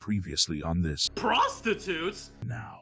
previously on this. Prostitutes? Now.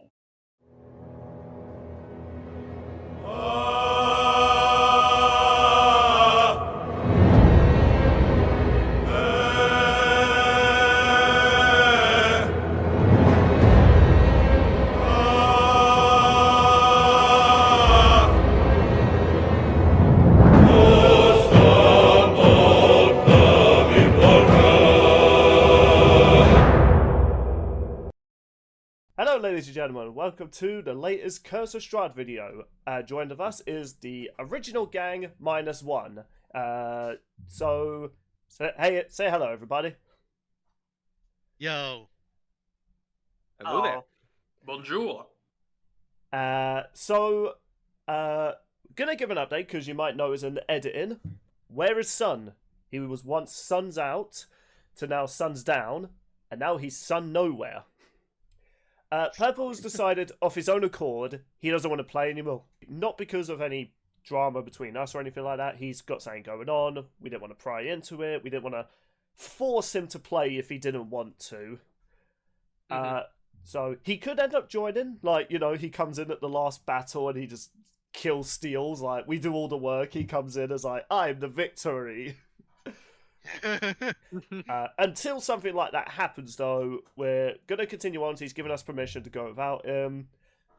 Hello ladies and gentlemen, welcome to the latest Curse of Strahd video. Joined with us is the original gang minus one. Hey, say hello everybody. Yo. Hello there. Bonjour. Gonna give an update because you might know as an editing. Where is Sun? He was once Sun's out, to now Sun's down, and now he's Sun nowhere. Purple's decided off his own accord he doesn't want to play anymore. Not because of any drama between us or anything like that. He's got something going on. We didn't want to pry into it. We didn't want to force him to play if he didn't want to. So he could end up joining. Like, you know, he comes in at the last battle and he just kills steals. Like, we do all the work. He comes in as like, I'm the victory. Until something like that happens, though, we're gonna continue on. So he's given us permission to go without him,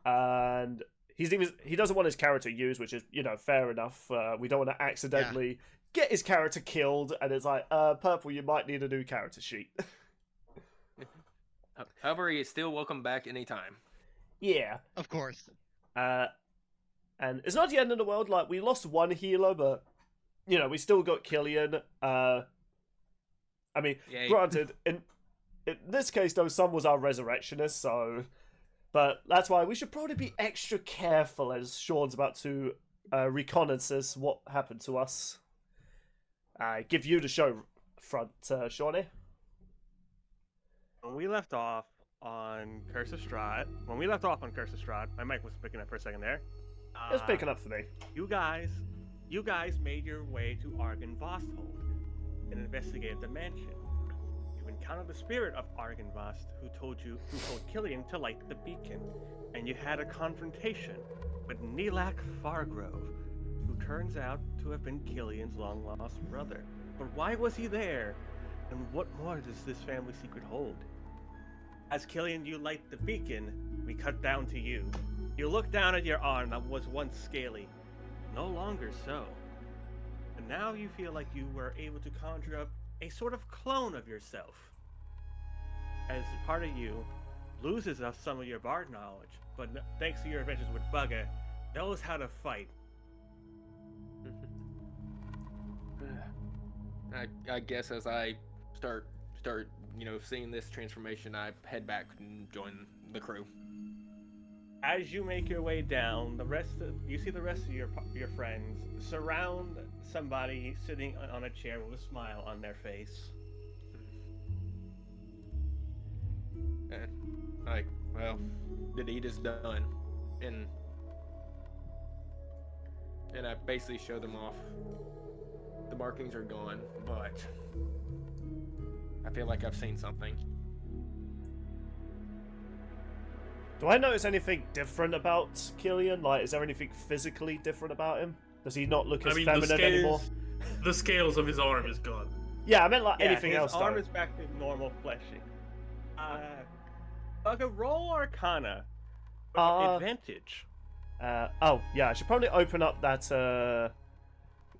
and he doesn't want his character used, which is, you know, fair enough. We don't want to accidentally get his character killed, and it's like, Purple, you might need a new character sheet. However, he is still welcome back anytime. Yeah, Of course. and it's not the end of the world. Like, we lost one healer, but you know, we still got Killian. I mean, Yay. granted, in this case, though, Sun was our resurrectionist, so... But that's why we should probably be extra careful as Sean's about to reconnaissance what happened to us. Give you the show front, Shawnee. When we left off on Curse of Strahd, my mic was picking up for a second there. It was picking up for me. You guys made your way to Argon Vosthold and investigated the mansion. You encountered the spirit of Argon Vost, who told Killian to light the beacon, and you had a confrontation with Nilak Fargrove, who turns out to have been Killian's long-lost brother. But why was he there? And what more does this family secret hold? As Killian, you light the beacon, we cut down to you. You look down at your arm that was once scaly, no longer so. And now you feel like you were able to conjure up a sort of clone of yourself. As part of you loses us some of your bard knowledge, but thanks to your adventures with Bugger, knows how to fight. I guess as I start, you know, seeing this transformation, I head back and join the crew. As you make your way down, you see the rest of your friends surround somebody sitting on a chair with a smile on their face. And well, the deed is done, and I basically show them off. The markings are gone, but I feel like I've seen something. Do I notice anything different about Killian? Like, is there anything physically different about him? Does he not look as feminine anymore? The scales of his arm is gone. Yeah, I meant like anything else. His arm is back to normal fleshy. Bugger, roll Arcana. Advantage. Oh, yeah, I should probably open up that,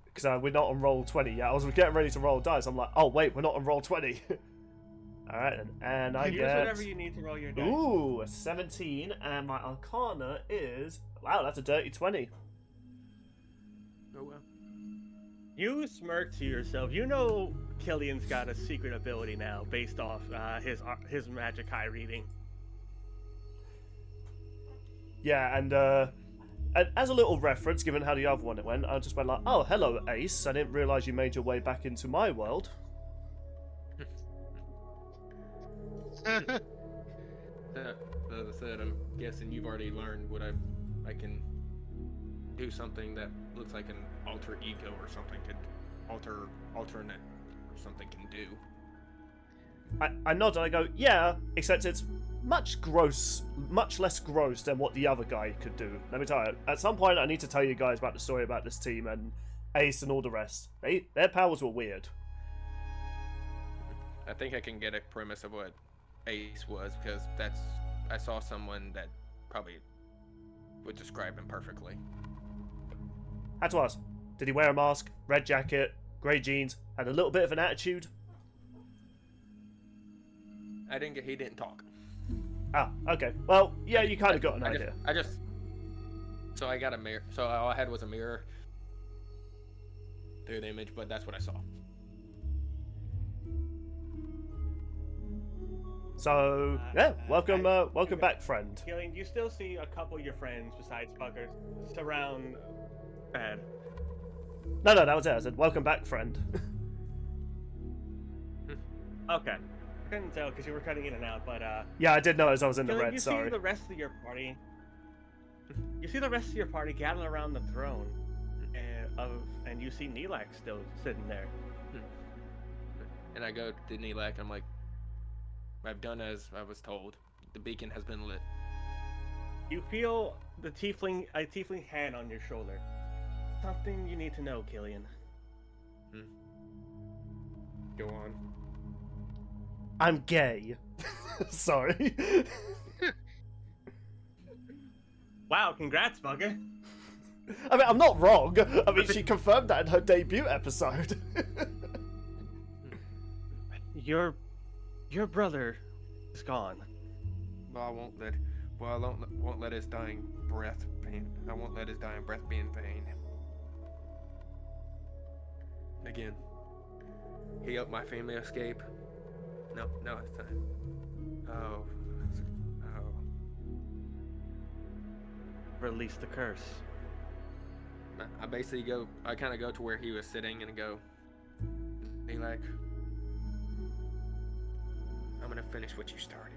because we're not on roll 20 yet. I was getting ready to roll dice. I'm like, oh, wait, we're not on roll 20. Alright, and I Use get... whatever you need to roll your dice. Ooh, a 17, and my Arcana is... Wow, that's a dirty 20. Oh well. You smirk to yourself. You know Killian's got a secret ability now based off his magic eye reading. Yeah, and as a little reference, given how the other one it went, I just went like, oh, hello, Ace. I didn't realise you made your way back into my world. As I said, I'm guessing you've already learned what I can do something that looks like an alter ego or something could alternate or something can do. I nod and I go, yeah, except it's much less gross than what the other guy could do. Let me tell you, at some point I need to tell you guys about the story about this team and Ace and all the rest. Their powers were weird. I think I can get a premise of what Ace was, because I saw someone that probably would describe him perfectly. Had to ask, did he wear a mask, red jacket, grey jeans, had a little bit of an attitude? He didn't talk. Ah, okay. Well, yeah, you kind of got an idea. So I got a mirror. So all I had was a mirror through the image, but that's what I saw. So, yeah, welcome back, friend. Killian, you still see a couple of your friends besides Bugger surround Bad. No, that was it. I said, welcome back, friend. Okay. I couldn't tell because you were cutting in and out, but Yeah, I did notice I was in the Killian, red, you sorry. see the rest of your party. You see the rest of your party gathered around the throne, and you see Neelak still sitting there. And I go to Neelak, I'm like, I've done as I was told. The beacon has been lit. You feel a tiefling hand on your shoulder. Something you need to know, Killian. Go on. I'm gay. Sorry. Wow, congrats, Bugger. I mean, I'm not wrong. I mean, she confirmed that in her debut episode. Your brother is gone. Well, I won't let his dying breath pain. I won't let his dying breath be in vain. Again, he helped my family escape. No, it's time. Oh. Release the curse. I basically I kind of go to where he was sitting and go, Neelak, I'm gonna finish what you started.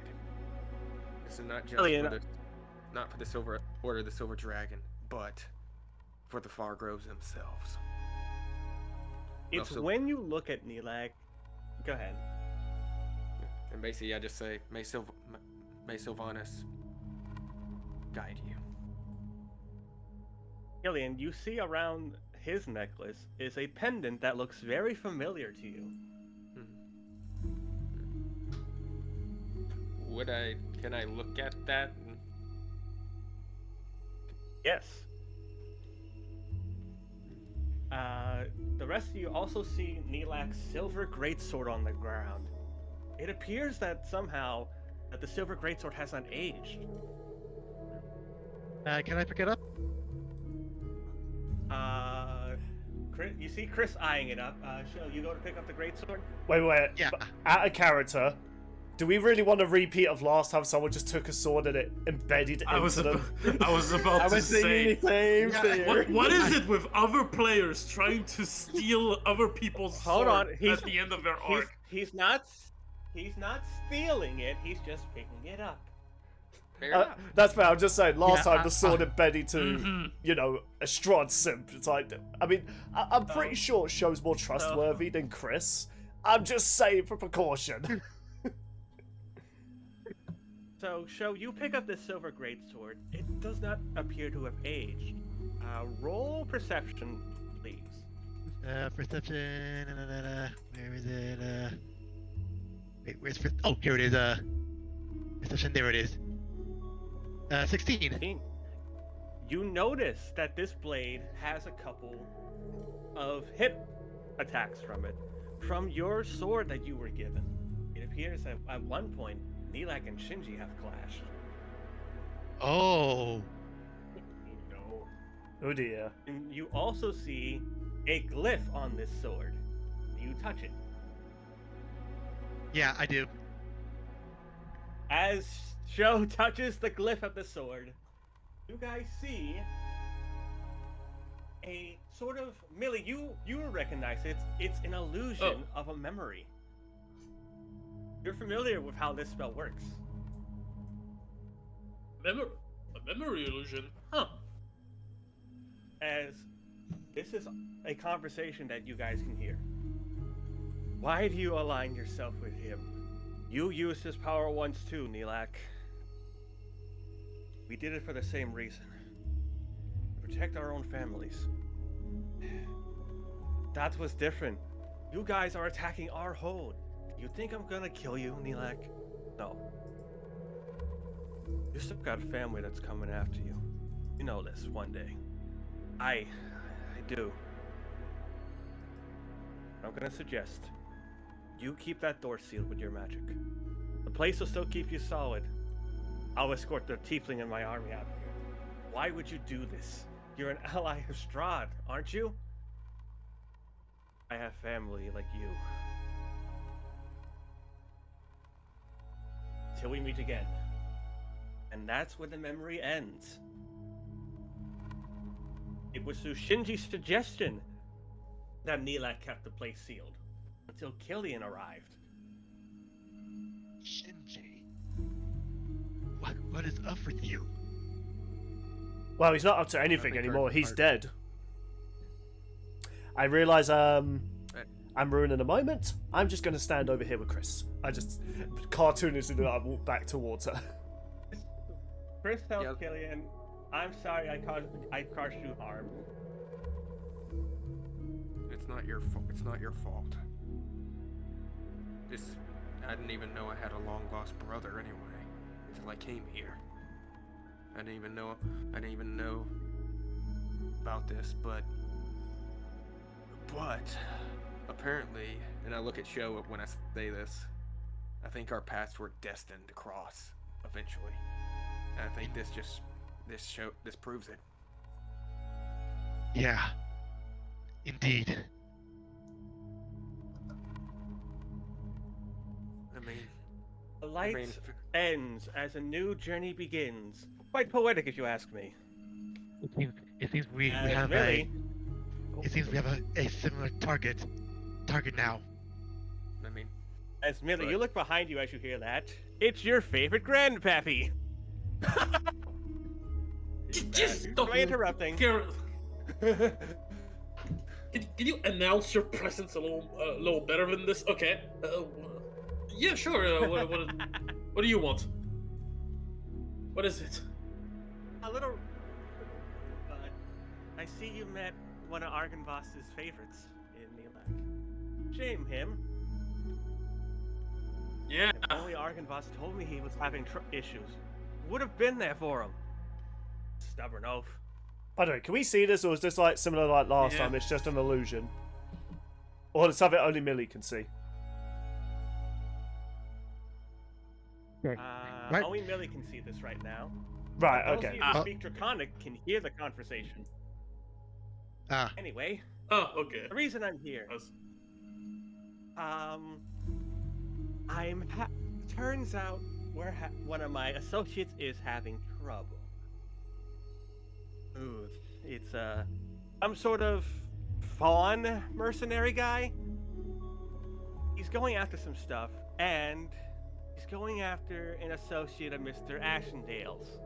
This is not just not for the Silver Order, the Silver Dragon, but for the Fargroves themselves. It's when you look at Neelak. Go ahead. And basically, I just say, May Sylvanas guide you. Killian, you see around his necklace is a pendant that looks very familiar to you. Can I look at that? Yes. The rest of you also see Neelak's silver greatsword on the ground. It appears that somehow that the silver greatsword has not aged. Can I pick it up? You see Chris eyeing it up. Shall you go to pick up the greatsword? Wait. Yeah. Out of character, do we really want a repeat of last time someone just took a sword and it embedded into them? I was about to say, the same thing. what is it with other players trying to steal other people's sword at the end of their arc? He's not stealing it. He's just picking it up. That's fair. I'm just saying. Last time the sword embedded to, a Strahd simp. It's like, I mean, I'm pretty sure it shows more trustworthy than Chris. I'm just saying for precaution. So, Sho, you pick up this silver greatsword. It does not appear to have aged. Roll perception, please. Perception. Where is it? Wait, where's oh, here it is. Perception. There it is. 16. You notice that this blade has a couple of hit attacks from it, from your sword that you were given. It appears that at one point, Neelak and Shinji have clashed. Oh. No. Oh dear. And you also see a glyph on this sword. You touch it. Yeah, I do. As Sho touches the glyph of the sword, you guys see a sort of Millie. You recognize it. It's an illusion of a memory. You're familiar with how this spell works. A memory illusion? Huh. As this is a conversation that you guys can hear. Why do you align yourself with him? You used his power once too, Nilak. We did it for the same reason. To protect our own families. That was different. You guys are attacking our hold. You think I'm gonna kill you, Nilak? No. You still got a family that's coming after you. You know this one day. I do. I'm gonna suggest you keep that door sealed with your magic. The place will still keep you solid. I'll escort the tiefling in my army out of here. Why would you do this? You're an ally of Strahd, aren't you? I have family like you. Till we meet again. And that's where the memory ends. It was through Shinji's suggestion that Nilak kept the place sealed until Killian arrived. Shinji? What is up with you? Well, he's not up to anything anymore. He's dead. I realise I'm ruining a moment. I'm just going to stand over here with Chris. Cartoonist and I walk back towards her. Chris tells Killian, I'm sorry I caused you harm. It's not your fault. I didn't even know I had a long lost brother anyway until I came here. I didn't even know about this, but apparently, and I look at Sho when I say this, I think our paths were destined to cross eventually. And I think this proves it. Yeah. Indeed. The light ends as a new journey begins. Quite poetic, if you ask me. It seems we have really... a similar target now. As Millie, you look behind you as you hear that. It's your favorite grandpappy. Just stop interrupting. Can you announce your presence a little better than this? Okay. Yeah, sure. What do you want? What is it? A little. I see you met one of Argynvost's favorites in Nilak. Shame him. Yeah. If only Argynvost told me he was having issues. Would have been there for him. Stubborn oaf. By the way, can we see this, or is this like similar like last time? It's just an illusion, or it's something only Millie can see. Right. Only Millie can see this right now. Right. Those Okay. of you who speak Draconic can hear the conversation. Anyway. Oh, okay. The reason I'm here. Turns out one of my associates is having trouble. Ooh, it's some sort of fawn mercenary guy. He's going after some stuff, and he's going after an associate of Mr. Ashendale's.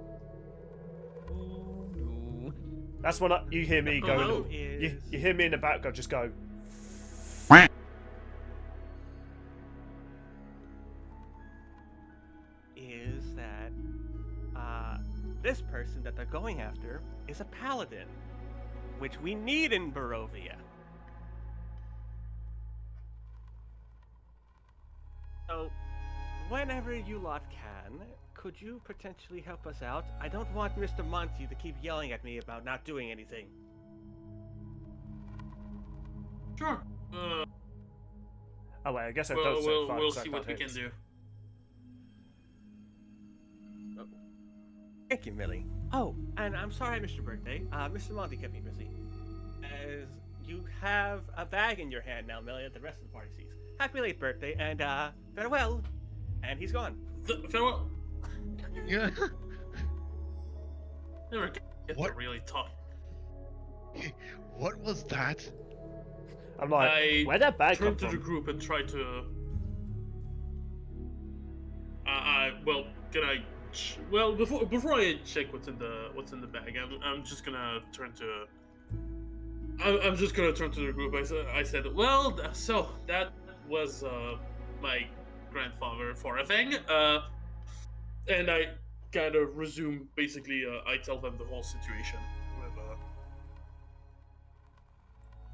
That's when you hear me go. You hear me in the background just go. Is that this person that they're going after is a paladin, which we need in Barovia. So, whenever you lot can, could you potentially help us out? I don't want Mr. Monty to keep yelling at me about not doing anything. Sure. Oh wait, I guess I well, don't. We'll see what we can do. Thank you, Millie. Oh, and I'm sorry, Mr. Birthday. Mr. Monty kept me busy. As you have a bag in your hand now, Millie, that the rest of the party sees. Happy late birthday, and farewell. And he's gone. Farewell. Yeah. Never get to really talk. What was that? I'm like, where'd that bag come from? Turn to the group and try to. Well, can I? Well, before I check what's in the bag, I'm just gonna turn to. I'm just gonna turn to the group. I said, well, so that was my grandfather for a thing. And I kind of resume, basically, I tell them the whole situation with,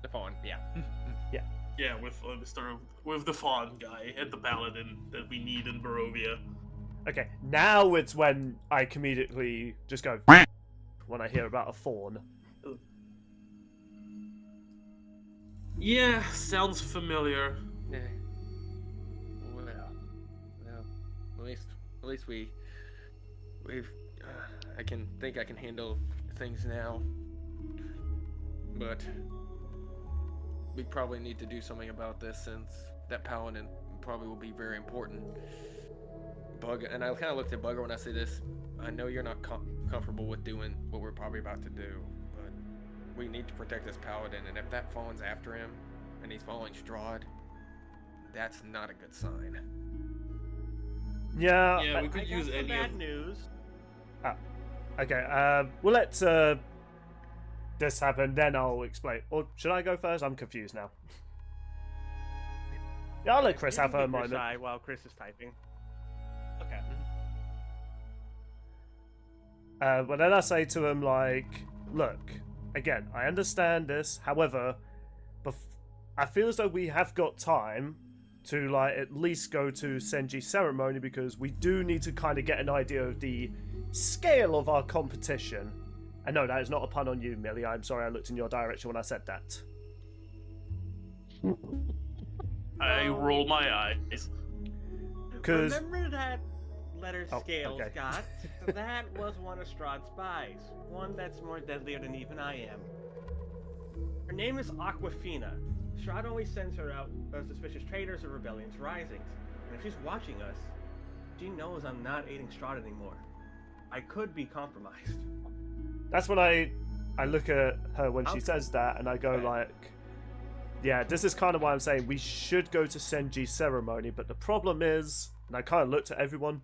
The phone, yeah. yeah, with the fawn guy and the paladin that we need in Barovia. Okay, now it's when I immediately just go when I hear about a fawn. Yeah, sounds familiar. Yeah. Well, at least we've. I can handle things now, but we probably need to do something about this since that paladin probably will be very important. Bugger, and I kind of looked at Bugger when I say this. I know you're not comfortable with doing what we're probably about to do, but we need to protect this paladin, and if that fawn's after him, and he's following Strahd, that's not a good sign. Yeah. Yeah, we could I got use some any bad of... news. Okay, we'll let this happen, then I'll explain. Or should I go first? I'm confused now. Yeah, I'll let Chris You have can her keep your moment. side while Chris is typing. Okay. But then I say to him, like, look, again, I understand this, however, I feel as though we have got time to, like, at least go to Senji's ceremony, because we do need to kind of get an idea of the scale of our competition. And no, that is not a pun on you, Millie. I'm sorry I looked in your direction when I said that. I roll my eyes. Because Remember that letter Oh, Scales okay. got? That was one of Strahd's spies. One that's more deadlier than even I am. Her name is Aquafina. Strahd always sends her out for suspicious traders or rebellions risings. And if she's watching us, she knows I'm not aiding Strahd anymore. I could be compromised. that's when I look at her when she Okay. says that, and I go, Okay. like, yeah, this is kind of why I'm saying we should go to Senji's ceremony, but the problem is, and I kind of looked at everyone,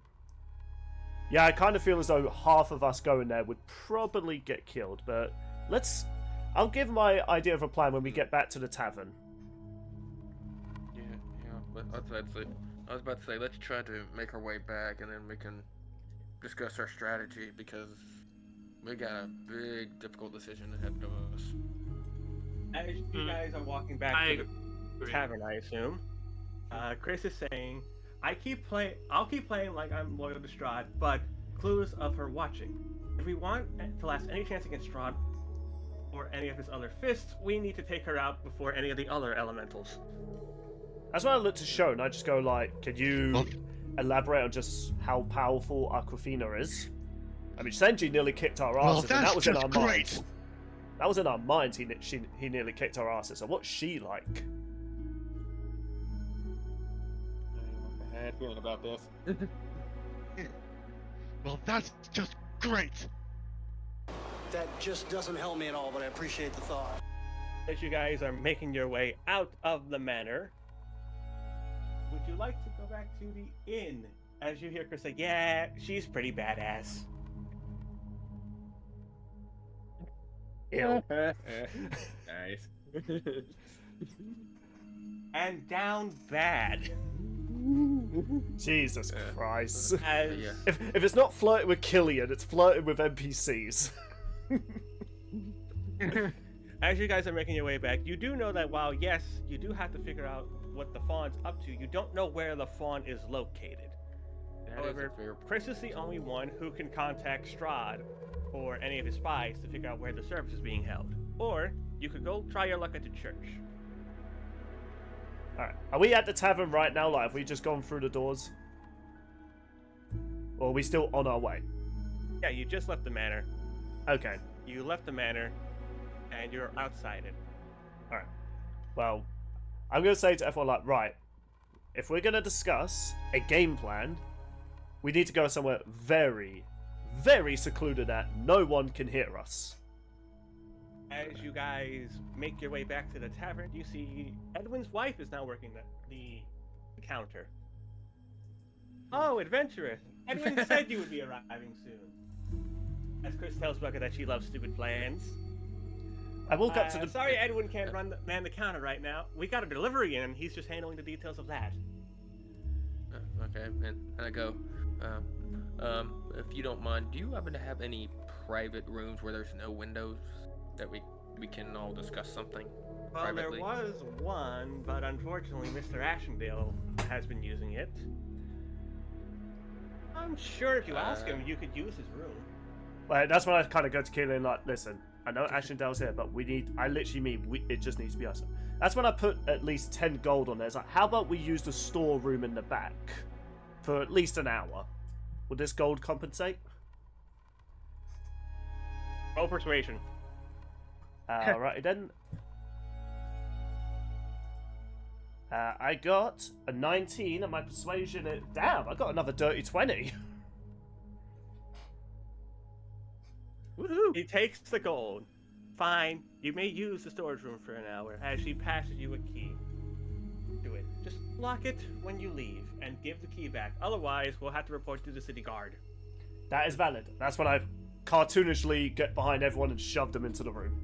yeah, I kind of feel as though half of us going there would probably get killed, but I'll give my idea of a plan when we get back to the tavern. Yeah. But I was about to say, let's try to make our way back, and then we can discuss our strategy, because we got a big, difficult decision ahead of us. As you guys are walking back I to the agree. tavern, I assume, Chris is saying, I'll keep playing like I'm loyal to Strahd, but clues of her watching. If we want to last any chance against Strahd or any of his other fists, we need to take her out before any of the other elementals. That's when I look to Sho, and I just go, like, can you Well- elaborate on just how powerful Aquafina is? I mean, Senji nearly kicked our Well, asses, and that's that was in just our great. minds. That was in our minds. He nearly kicked our asses. So what's she like? I had a feeling about this. Well, that's just great. That just doesn't help me at all, but I appreciate the thought. As you guys are making your way out of the manor, would you like to go back to the inn? As you hear Chris say, yeah, she's pretty badass. Ew. Nice. And down bad. Jesus Yeah. Christ. As Yeah. If it's not flirting with Killian, it's flirting with NPCs. As you guys are making your way back, you do know that while, yes, you do have to figure out what the fawn's up to, you don't know where the fawn is located. That is However, a fair Chris is the only one who can contact Strahd or any of his spies to figure out where the service is being held. Or you could go try your luck at the church. Alright. Are we at the tavern right now? Like, have we just gone through the doors? Or are we still on our way? Yeah, you just left the manor. Okay. You left the manor, and you're outside it. Alright. Well, I'm going to say to everyone, like, right, if we're going to discuss a game plan, we need to go somewhere very, very secluded that no one can hear us. As you guys make your way back to the tavern, you see Edwin's wife is now working the counter. Oh, adventurous! Edwin said you would be arriving soon. As Chris tells Bucket that she loves stupid plans. I woke up to the... Sorry, Edwin can't man the counter right now. We got a delivery in, and he's just handling the details of that. Okay, and I go, if you don't mind, do you happen to have any private rooms where there's no windows that we can all discuss something Well, privately? there was one, but unfortunately, Mr. Ashendale has been using it. I'm sure if you ask him, you could use his room. Well, that's when I kind of go to Keelan, like, listen, I know Ashendale's here, but I literally mean, it just needs to be us. That's when I put at least 10 gold on there. It's like, how about we use the storeroom in the back for at least an hour? Would this gold compensate? Roll persuasion. Alrighty then. I got a 19 and my persuasion. Damn, I got another dirty 20. He takes the gold. Fine, you may use the storage room for an hour as she passes you a key. Do it. Just lock it when you leave and give the key back. Otherwise, we'll have to report to the city guard. That is valid. That's when I cartoonishly get behind everyone and shove them into the room.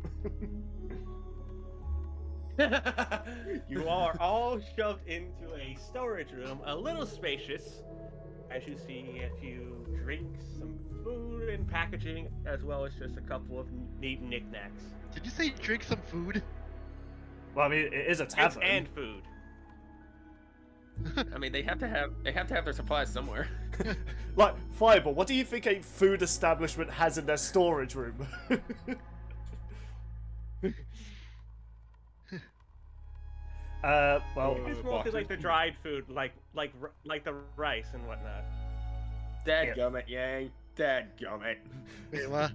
You are all shoved into a storage room, a little spacious, as you see a few drinks, some food and packaging, as well as just a couple of neat knickknacks. Did you say drink some food? Well, I mean, it is a Drinks tavern. and food. I mean, they have to have their supplies somewhere. Like, Fireball, what do you think a food establishment has in their storage room? Well, It's mostly like the dried food, like the rice and whatnot. Dadgummit, Yang. Dadgummit. Wait, what?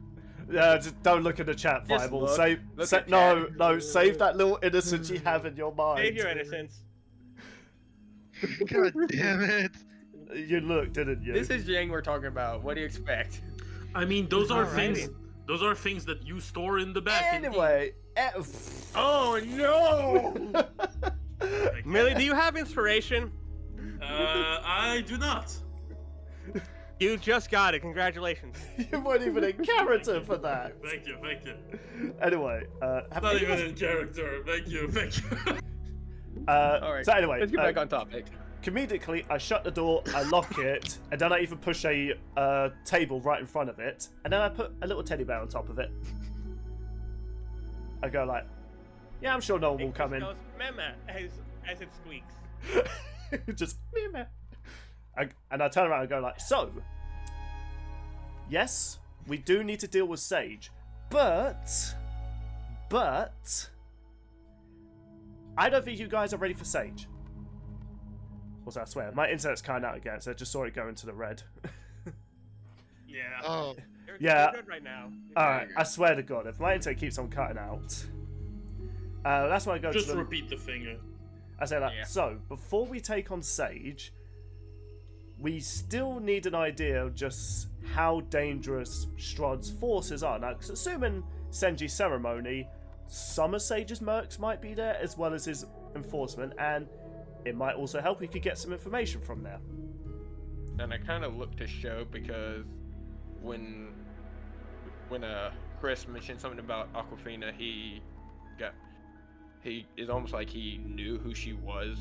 just don't look at the chat, Just Fireball. look. Save, Look sa- at no, chat. no, save that little innocence you have in your mind. Save your innocence. God damn it! You looked, didn't you? This is Yang we're talking about. What do you expect? I mean, those are Alrighty. things. Those are things that you store in the back. and eat. Anyway, Oh no! Millie, do you have inspiration? I do not. You just got it. Congratulations. you weren't even in character for that. Thank you. Anyway, have Not you even guys- in character. Thank you. All right. So anyway, let's get back on topic. comedically, I shut the door, I lock it, and then I even push a table right in front of it, and then I put a little teddy bear on top of it. I go like, yeah, I'm sure no one will come in. Goes, Mema, as it squeaks. Just meh. And I turn around and go like, so, yes, we do need to deal with Sage, but I don't think you guys are ready for Sage. Also, I swear, my internet's kind out again, so I just saw it go into the red. Yeah. Oh, Yeah. You're good right now. Alright, I swear to God, if my internet keeps on cutting out, that's when I go Just to the... repeat the thing. I say like, Yeah. so, before we take on Sage, we still need an idea of just how dangerous Strahd's forces are. Now, 'cause assuming Senji's ceremony, some of Sage's mercs might be there, as well as his enforcement, and it might also help we could get some information from there. And I kind of look to show because when Chris mentioned something about Aquafina, he is almost like he knew who she was.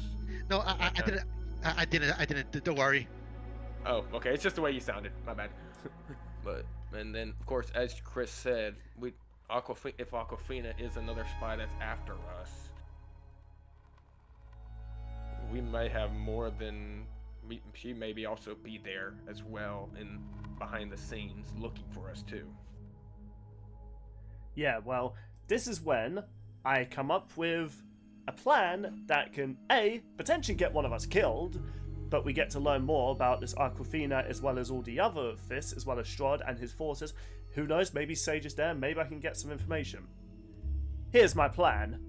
no, I didn't. Don't worry. Oh, okay. It's just the way you sounded. My bad. And then of course, as Chris said, if Aquafina is another spy that's after us, we may have more than. She maybe also be there as well and behind the scenes looking for us too. Yeah, well, this is when I come up with a plan that can, A, potentially get one of us killed, but we get to learn more about this Aquafina as well as all the other fists, as well as Strahd and his forces. Who knows, maybe Sage is there, maybe I can get some information. Here's my plan.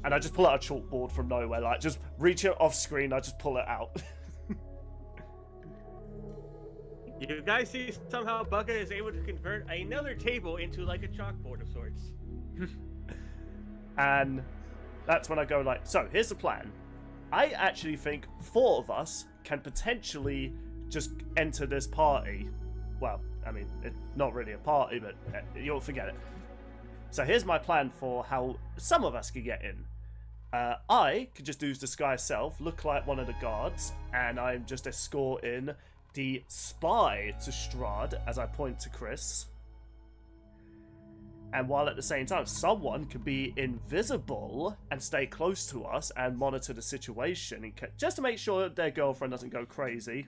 And I just pull out a chalkboard from nowhere, like, just reach it off screen, I just pull it out. You guys see somehow Bugga is able to convert another table into like a chalkboard of sorts. And that's when I go like, so here's the plan. I actually think 4 of us can potentially just enter this party. Well, I mean, it's not really a party, but you'll forget it. So here's my plan for how some of us could get in. I could just use disguise self, look like one of the guards, and I'm just escorting the spy to Strahd as I point to Chris. And while at the same time, someone could be invisible and stay close to us and monitor the situation, just to make sure their girlfriend doesn't go crazy.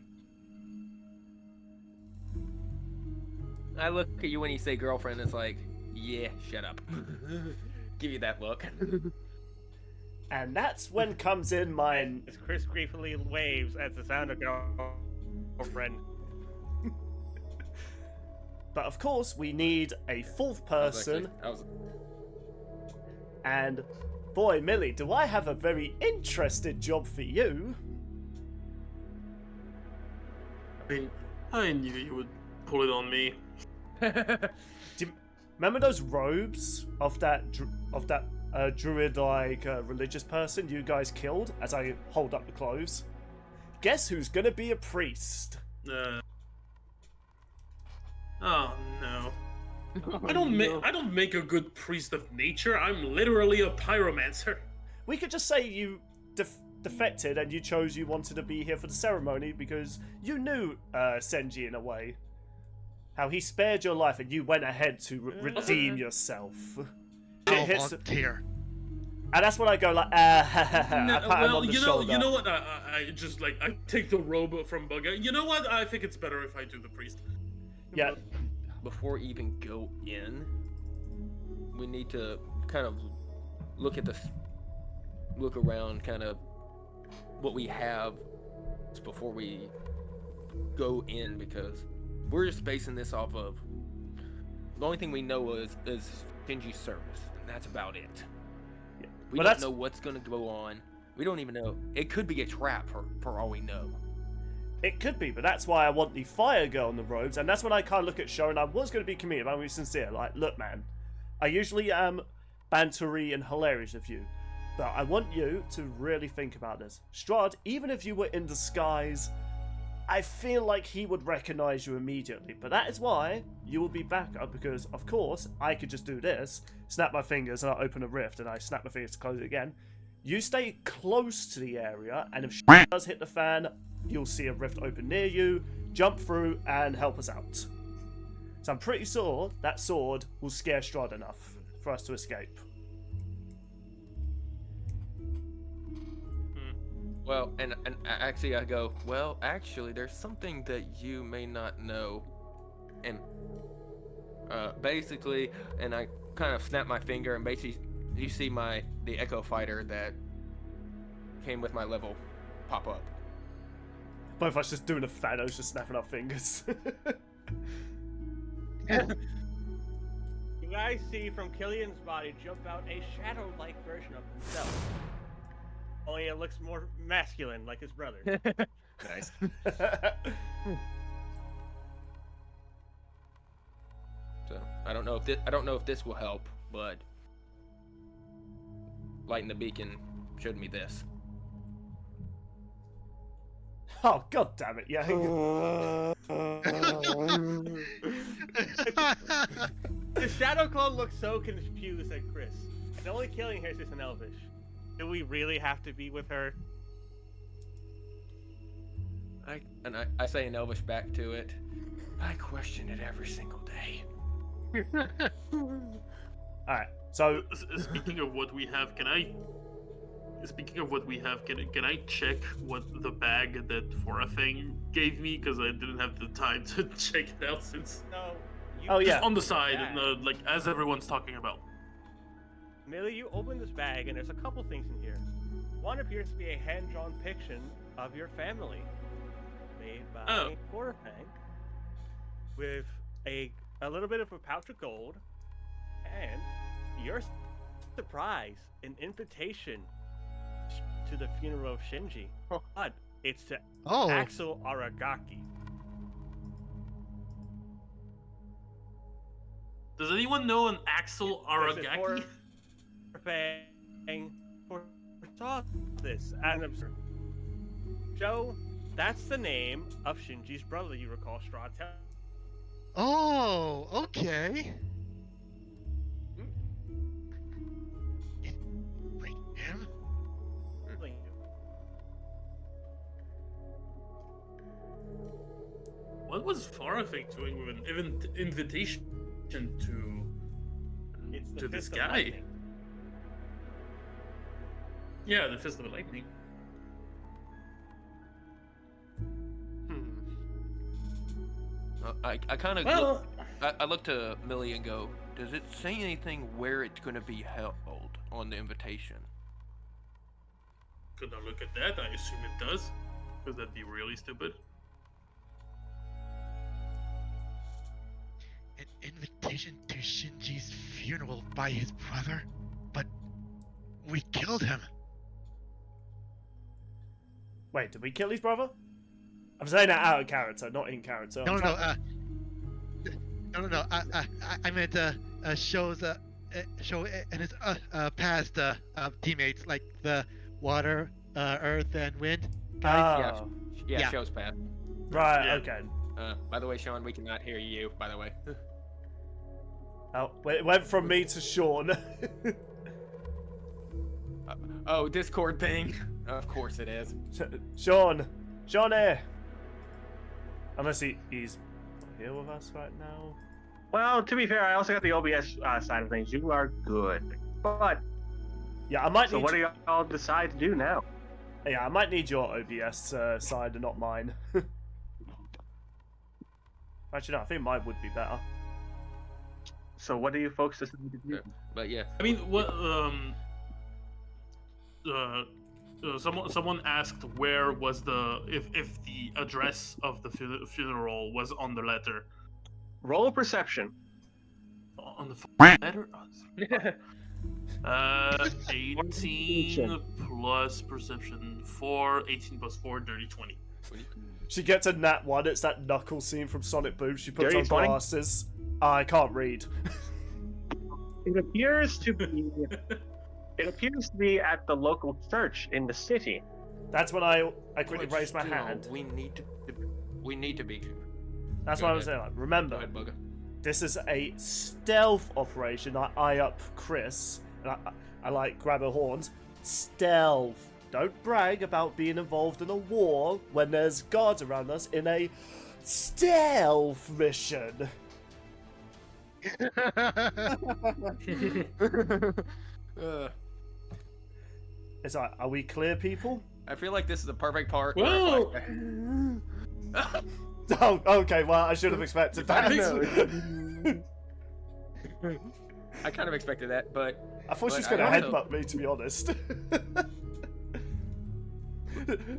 I look at you when you say girlfriend, it's like, yeah, shut up. Give you that look. And that's when comes in my... As Chris gleefully waves at the sound of girlfriend. But of course, we need a fourth person. And boy, Millie, do I have a very interesting job for you. I knew you would pull it on me. Do you remember those robes of that druid-like religious person you guys killed as I hold up the clothes? Guess who's gonna be a priest? Oh no. I don't make a good priest of nature. I'm literally a pyromancer. We could just say you defected and you chose you wanted to be here for the ceremony because you knew Senji in a way. How he spared your life and you went ahead to redeem yourself. I'll volunteer. And that's when I go like, I pat him on the shoulder. You know what? I just like I take the robe from Bugga. You know what? I think it's better if I do the priest. Yeah. Before we even go in, we need to kind of look at look around, kind of what we have before we go in, because we're just basing this off of the only thing we know is Shinji's service, and that's about it. Yeah. We don't know what's gonna go on. We don't even know. It could be a trap for all we know. It could be, but that's why I want the fire girl in the robes, and that's when I kind of look at Sho, and I was going to be comedic, but I'm going to be sincere. Like, look, man, I usually am bantery and hilarious with you, but I want you to really think about this. Strahd, even if you were in disguise, I feel like he would recognize you immediately, but that is why you will be backup, because, of course, I could just do this, snap my fingers, and I open a rift, and I snap my fingers to close it again. You stay close to the area, and if shit does hit the fan, you'll see a rift open near you, jump through, and help us out. So I'm pretty sure that sword will scare Strahd enough for us to escape. Well, and actually I go, well, actually, there's something that you may not know. And basically, and I kind of snap my finger, and basically you see the Echo Fighter that came with my level pop up. Both of us just doing a Thanos, just snapping our fingers. You guys see from Killian's body jump out a shadow-like version of himself. Only it looks more masculine, like his brother. Nice. So I don't know if this will help, but lighting the beacon showed me this. Oh, god damn it, yeah. The Shadow Clone looks so confused at Chris. The only Killian here is just an Elvish. Do we really have to be with her? I say in Elvish back to it. I question it every single day. Alright, so... Speaking of what we have, can I check what the bag that Fora thing gave me? Because I didn't have the time to check it out since... No. Just on the side, and, like, as everyone's talking about. Millie, you open this bag, and there's a couple things in here. One appears to be a hand-drawn picture of your family, made by Gorafang, with a little bit of a pouch of gold, and your surprise, an invitation to the funeral of Shinji. But it's to Axel Aragaki. Does anyone know an Axel Aragaki? Foresaw this and observed. Joe, that's the name of Shinji's brother, you recall Strahd telling. Oh, okay. Wait, him? What was Farafik doing with an invitation It's the to this Fist of guy? Lightning. Yeah, the Fist of Lightning. I kind of Well, I look to Millie and go, does it say anything where it's going to be held on the invitation? could not look at that. I assume it does, because that'd be really stupid. An invitation to Shinji's funeral by his brother? But we killed him. Wait, did we kill his brother? I'm saying that out of character, not in character. No, I meant shows show and his past teammates like the water, earth, and wind guys. Oh, Yeah, Yeah. show's path. right, Yeah. okay. By the way, Sean, we cannot hear you, by the way. Oh, it went from me to Sean. Oh, Discord thing. Of course it is. Sean here. Unless he's here with us right now. Well, to be fair, I also got the OBS side of things. You are good. But, Yeah, I might so need. what do y'all decide to do now? Yeah, I might need your OBS side and not mine. Actually, no, I think mine would be better. So what do you folks decide to do? But yeah. I mean, what? Someone asked where was if the address of the funeral was on the letter. Roll a perception. On the letter. 18 plus perception 4. 18 plus 4. Dirty 20. She gets a nat 1. It's that knuckle scene from Sonic Boom. She puts Dirty on 20? glasses. I can't read. It appears to be. It appears to be at the local church in the city. That's when I quickly But raised my still, hand. We need to be. That's Go what I was ahead. saying. Like, Go remember, ahead, Bugger. this is a stealth operation. I eye up Chris, and I like grab her horns. Stealth. Don't brag about being involved in a war when there's guards around us in a stealth mission. It's like, are we clear, people? I feel like this is the perfect part. Whoa! where if I- Oh, okay. Well, I should have expected that. I kind of expected that, but I thought she was But going I to also- headbutt me, to be honest.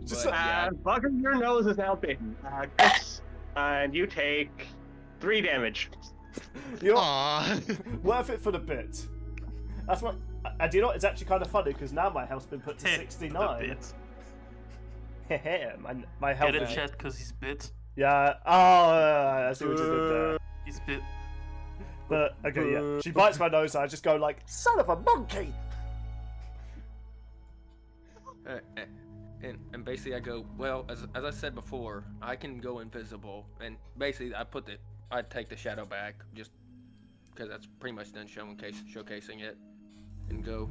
Just But- like, Yeah. Bugger, your nose is now bitten. Chris, and you take 3 damage. you know, Aww. worth it for the bit. That's what. And you know what? It's actually kind of funny because now my health's been put to 69. my health. Get in is- chat because he's bit. Yeah. Oh, I see what you did there. He's bit. But okay, yeah. She bites my nose, and I just go like, "Son of a monkey!" and basically I go, well, as I said before, I can go invisible, and basically I take the shadow back just because that's pretty much done showcasing it, and go.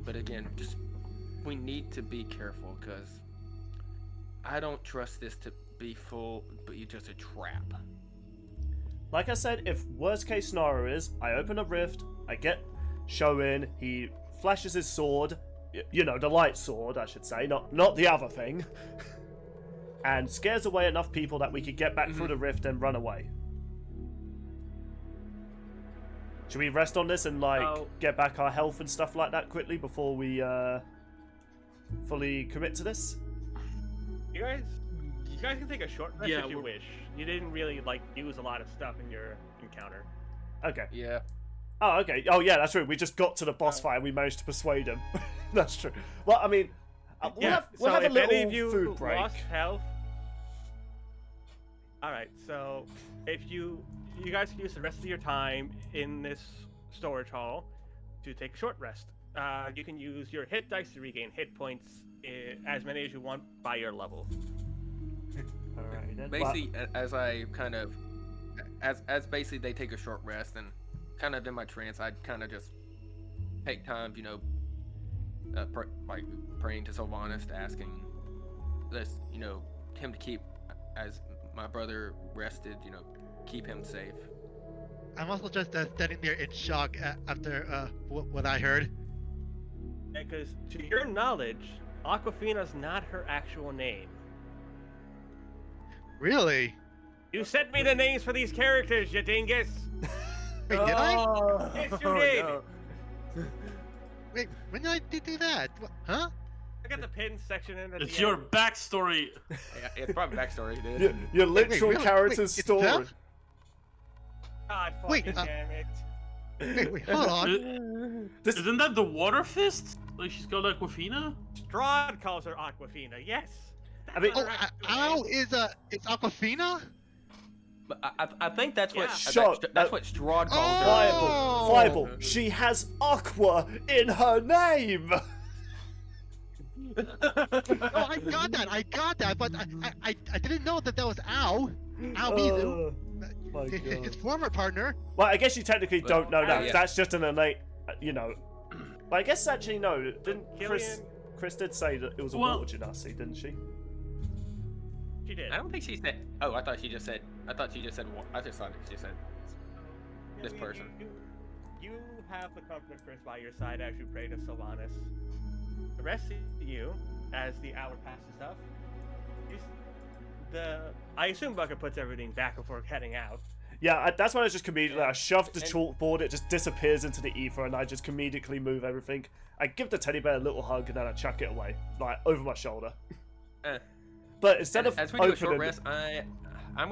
But again, just we need to be careful because I don't trust this to be full, but you're just a trap. Like I said, if worst case scenario is I open a rift, I get Show in, he flashes his sword, you know, the light sword, I should say, not the other thing, and scares away enough people that we could get back through the rift and run away. Should we rest on this and get back our health and stuff like that quickly before we fully commit to this? You guys can take a short rest Yeah, if you we're- wish. You didn't really use a lot of stuff in your encounter. Okay. Yeah. Oh, okay. Oh, yeah, that's true. We just got to the boss fight and we managed to persuade him. That's true. Well, I mean, we'll have so a if any little of you food break. lost health. All right. So if you guys can use the rest of your time in this storage hall to take a short rest. You can use your hit dice to regain hit points, as many as you want by your level. Alright, then. Basically, as I kind of, as basically they take a short rest and kind of in my trance, I'd kind of just take time, you know, like praying to Sylvanas, asking this, you know, him to keep as my brother rested, keep him safe. I'm also just standing there in shock after what I heard. Because to your knowledge, Aquafina's not her actual name. Really? You sent me the names for these characters, you dingus! Wait, did I? Yes, you did! No. Wait, when did I do that? Huh? I got the pin section in at It's the your end. backstory. Yeah, it's probably backstory, dude. Your literal really? character's Wait, it's story. that? God Wait, fucking damn it. Wait, hold on. This, Isn't that the water fist? Like she's called Aquafina? Strahd calls her Aquafina, yes! I mean- Oh, Ow it's Aquafina? But I think that's what Yeah. that's what Strahd calls her. Oh! Fireball. She has aqua in her name. No, I got that, but I didn't know that was Ow. Ow Mizu. My God. His former partner. Well, I guess you technically don't know that. yeah. That's just an innate, But I guess actually no. Didn't Killian- Chris did say that it was a Well- water genasi, didn't she? She did. I don't think she said. Oh, I thought she just said. I thought she just said. I just thought she said this person. You have the comfort of Chris by your side as you pray to Sylvanas. The rest of you, as the hour passes up, I assume Bucket puts everything back before heading out. Yeah, that's when I just comedically I shove the chalkboard. It just disappears into the ether, and I just comedically move everything. I give the teddy bear a little hug, and then I chuck it away, like over my shoulder. But instead of as we do a short opening, rest, I'm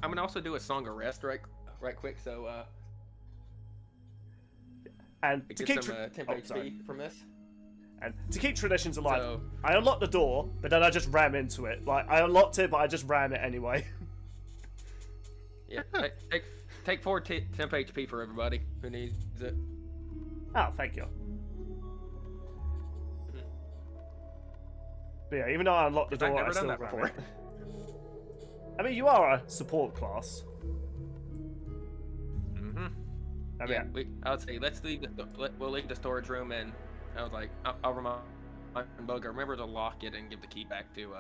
gonna also do a song of rest right quick. So and to get keep some temp HP sorry. from this. And to keep traditions alive, So- I unlock the door, but then I just ram into it. Like I unlocked it, but I just ram it anyway. Yeah, take 4 temp HP for everybody who needs it. Oh, thank you. But yeah, even though I unlocked the I've door, I never done still that ram before. it. I mean, you are a support class. Mm-hmm. I mean, I would say let's leave. We'll leave the storage room, and I was like, I'll remind Bugger. Remember to lock it and give the key back to.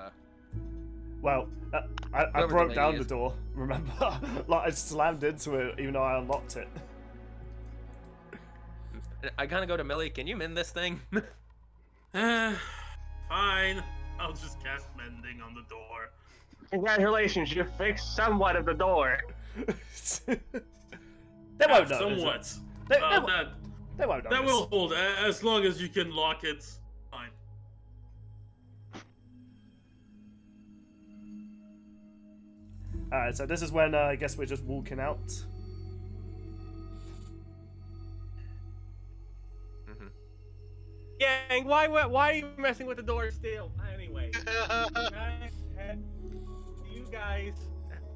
well, I Whoever the broke lady down is. the door. Remember, like I slammed into it, even though I unlocked it. I gotta go to Millie. Can you mend this thing? Fine. I'll just cast mending on the door. Congratulations, you fixed somewhat of the door. They won't know. Somewhat. They won't know. That will hold as long as you can lock it. Fine. Alright, so this is when I guess we're just walking out. Yang, why are you messing with the door still? Anyway, you guys,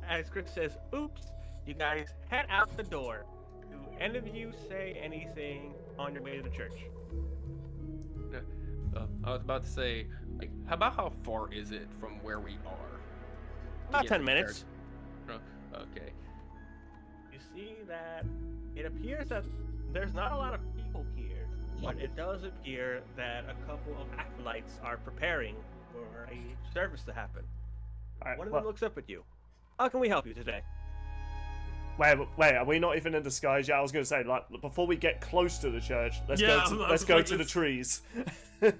as Chris says, oops, you guys head out the door. Do any of you say anything on your way to the church? I was about to say, like, how far is it from where we are? About get 10 to the minutes. church? Okay. You see that it appears that there's not a lot of people here, but it does appear that a couple of acolytes are preparing for a service to happen. Alright, One of well, them looks up at you. How can we help you today? wait, are we not even in disguise yet? I was going to say, like, before we get close to the church, let's Yeah, let's go like to the this- trees. Yeah,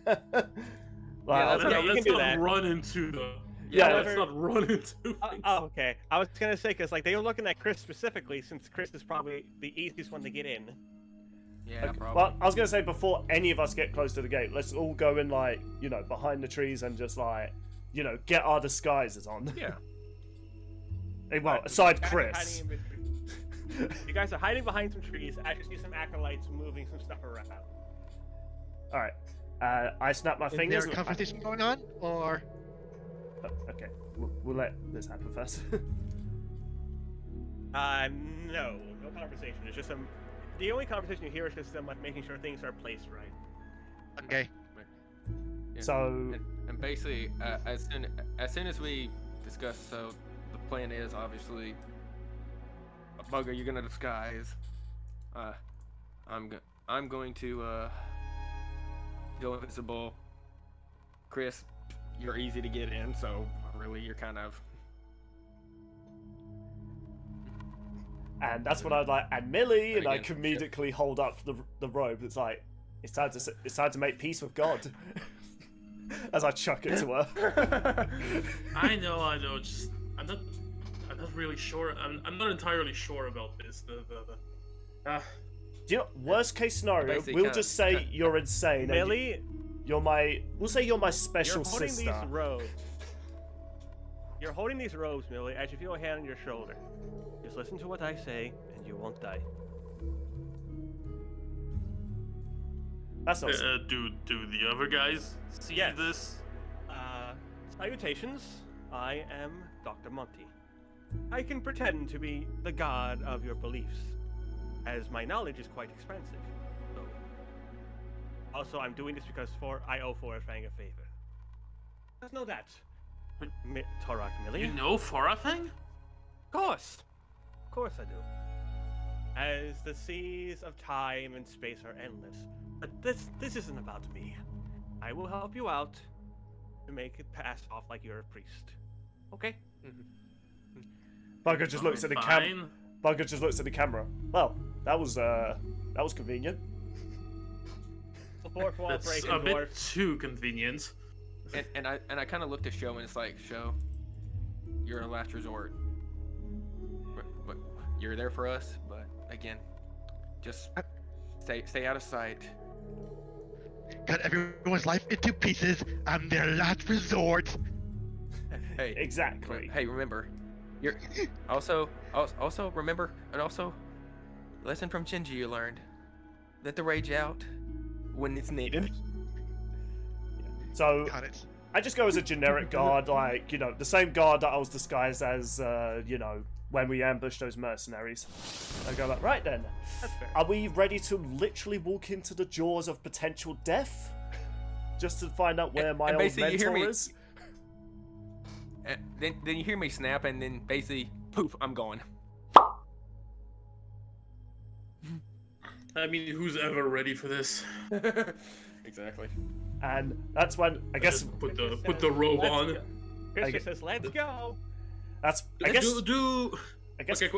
Yeah, you can let's do not that. run into the. Yeah, let's not run into. things. Oh, okay. I was gonna say because like they were looking at Chris specifically, since Chris is probably the easiest one to get in. Yeah, Okay, probably. well, I was going to say, before any of us get close to the gate, let's all go in, like, behind the trees and just, like, get our disguises on. Yeah. Well, aside You guys are Chris. hiding in between- You guys are hiding behind some trees. I just see some acolytes moving some stuff around. Alright. I snap my Is fingers. there a conversation going on, or? Okay, we'll let this happen first. No conversation. It's just some. The only conversation you hear is just them like making sure things are placed right. Okay. Yeah. So, And basically, as soon as we discuss, so the plan is obviously, Bugger, you're gonna disguise. I'm going to go invisible. Chris, you're easy to get in, so really you're kind of And that's when I'd like, and Millie, and I Again, comedically hold up the robe. It's like, it's time to make peace with God. As I chuck it to her. I know. Just I'm not really sure. I'm not entirely sure about this. Do you know, worst case scenario, Basically, we'll kinda- just say you're insane. Millie, We'll say you're my special you're holding sister. these robes. You're holding these robes, Millie, as you feel a hand on your shoulder. Just listen to what I say, and you won't die. That's not. Do the other guys see Yes. this? Salutations. I am Dr. Monty. I can pretend to be the god of your beliefs, as my knowledge is quite expensive. So. Also, I'm doing this because I owe Forafang a favor. Just know that. Taurock, Millie. You know Forafang? Of course I do. As the seas of time and space are endless. But this isn't about me. I will help you out to make it pass off like you're a priest. Okay? Bugger just looks at the camera. Bugger just looks at the camera. Well, that was convenient. Support for That's Operation a bit Dwarf. too convenient. And I kind of looked at Show and it's like, Show, you're a last resort. But you're there for us. But again, just stay out of sight. Cut everyone's life into pieces. I'm their last resort. Hey, Exactly. Hey, remember, you're also remember, and also lesson from Shinji you learned: let the rage out when it's needed. So Got it. I just go as a generic guard, like, you know, the same guard that I was disguised as, you know, when we ambushed those mercenaries. I go like, right then, That's fair. are we ready to literally walk into the jaws of potential death? Just to find out where my and old basically you hear mentor me- is? And then you hear me snap, and then basically, poof, I'm gone. I mean, who's ever ready for this? Exactly. And that's when, I guess, Just put the robe Let's on. go. Christian says, let's go. that's, I guess, I guess. Okay,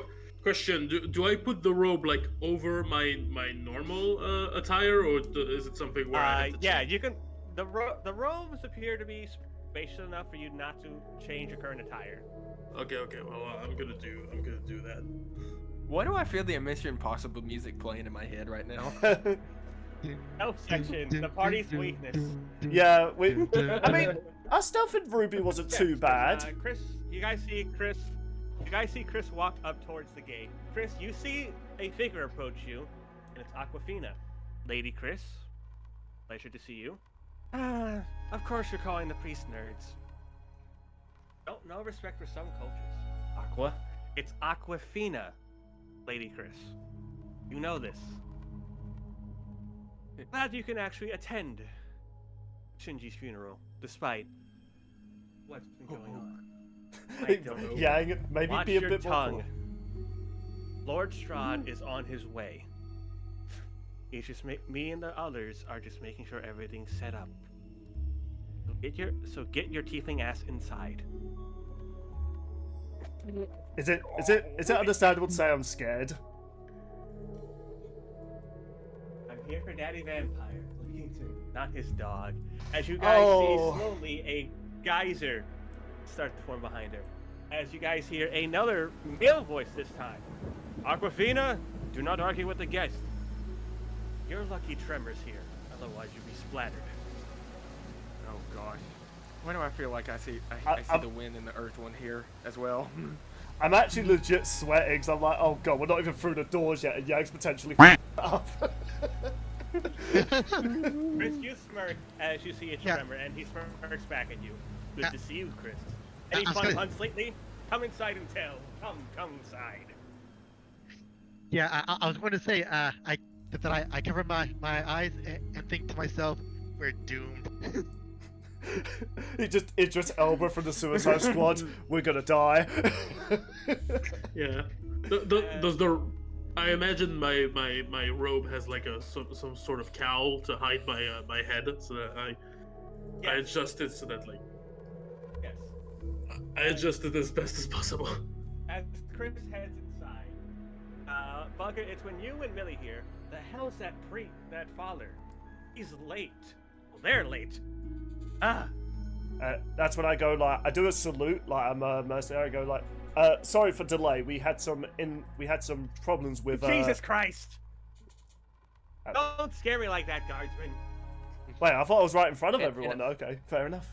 question: Do I put the robe like over my normal attire, or is it something where I have to Yeah, change? you can. The robes appear to be spacious enough for you not to change your current attire. Okay. Well, I'm gonna do that. Why do I feel the Mission Impossible music playing in my head right now? Stealth section, the party's weakness. yeah, I mean, our stealth in Ruby wasn't Yeah, too bad. Chris, you guys see Chris walk up towards the gate. Chris, you see a figure approach you, and it's Aquafina. Lady Chris, pleasure to see you. Of course you're calling the priest nerds. No respect for some cultures. Aqua? It's Aquafina, Lady Chris. You know this. Glad you can actually attend Shinji's funeral, despite what's been going on. I don't know. Yang, maybe Watch be a your bit tongue. more. Lord Strahd is on his way. He's just me and the others are just making sure everything's set up. So get your tiefling ass inside. Is it understandable to say I'm scared? I'm here for Daddy Vampire, looking to not his dog. As you guys Oh. see slowly a geyser start to form behind her. As you guys hear another male voice this time. Aquafina, do not argue with the guest. You're lucky Tremor's here, otherwise you'd be splattered. Oh gosh. Why do I feel like I see I'm- the wind and the earth one here as well? I'm actually legit sweating, so I'm like, oh god, we're not even through the doors yet, and Yang's potentially up. Chris, you smirk as you see a Yeah. Tremor, and he smirks back at you. Good Yeah. to see you, Chris. Any I was fun gonna- hunts lately? Come inside and tell. Come inside. Yeah, I was going to say, I cover my eyes and think to myself, we're doomed. Idris Elba from the Suicide Squad. We're gonna die. Yeah. Does the I imagine my robe has like some sort of cowl to hide my head, so that I Yes. adjust it so that like Yes. I adjust it as best as possible. As Chris heads inside, Bugger, it's when you and Millie here. The hell's that that father? He's late. Well, they're late. That's when I go like, I do a salute, like I'm a mercenary. I go like, sorry for delay. We had some problems with. Jesus Christ! Don't scare me like that, guardsman. Wait, I thought I was right in front of And- everyone. Okay, fair enough.